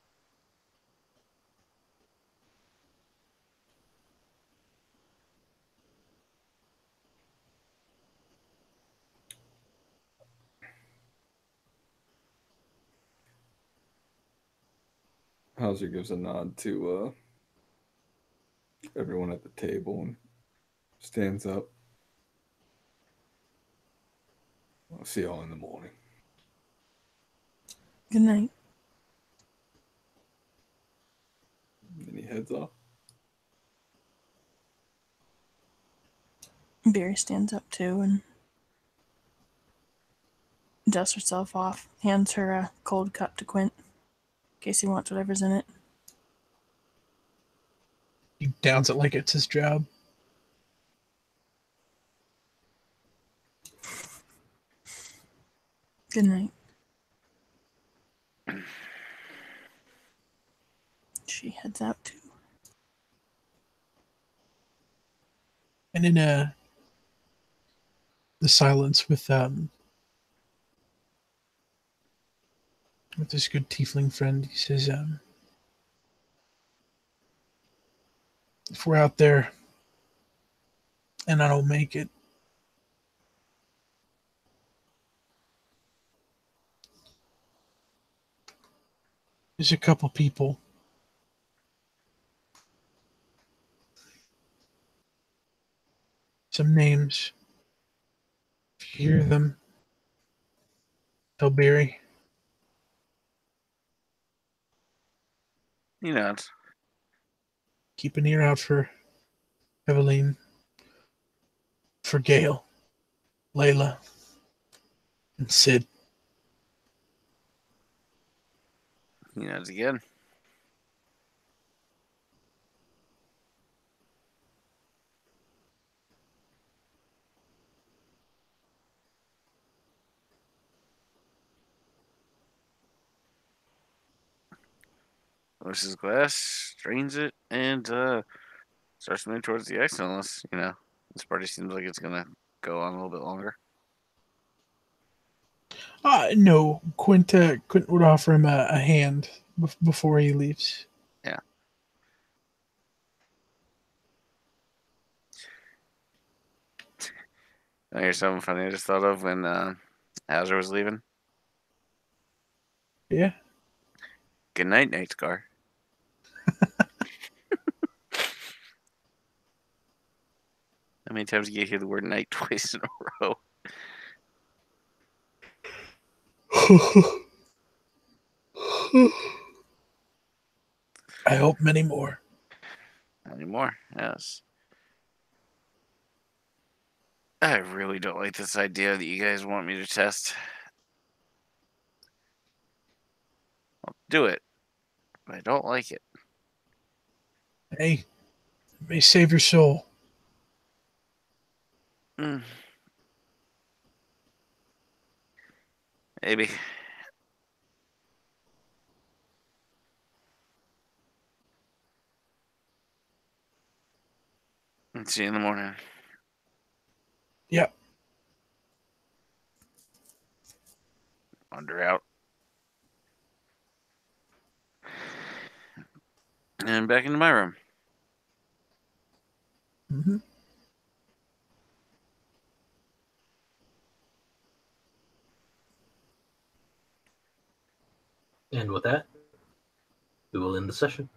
Hauser gives a nod to everyone at the table and stands up. I'll see y'all in the morning. Good night. And then he heads off. Biri stands up too and dusts herself off, hands her a cold cup to Quint, in case he wants whatever's in it. He downs it like it's his job. Good night. She heads out too. And in the silence with his good tiefling friend, he says, if we're out there and I don't make it, there's a couple people some names. If you hear them, tell Biri. He nods. Keep an ear out for Eveline, for Gale, Layla, and Sid. He nods again. Pushes glass, drains it, and starts moving towards the exit. Unless this party seems like it's gonna go on a little bit longer. No, Quint would offer him a hand before he leaves. Yeah. Here's something funny I just thought of when Hauser was leaving. Yeah. Good night, Night Scar. How many times do you hear the word night twice in a row? I hope many more. Not anymore. Yes. I really don't like this idea that you guys want me to test. I'll do it, but I don't like it. Hey, it may save your soul. Maybe. Let's see you in the morning. Yep. Wander out. And back into my room. Mm-hmm. And with that, we will end the session.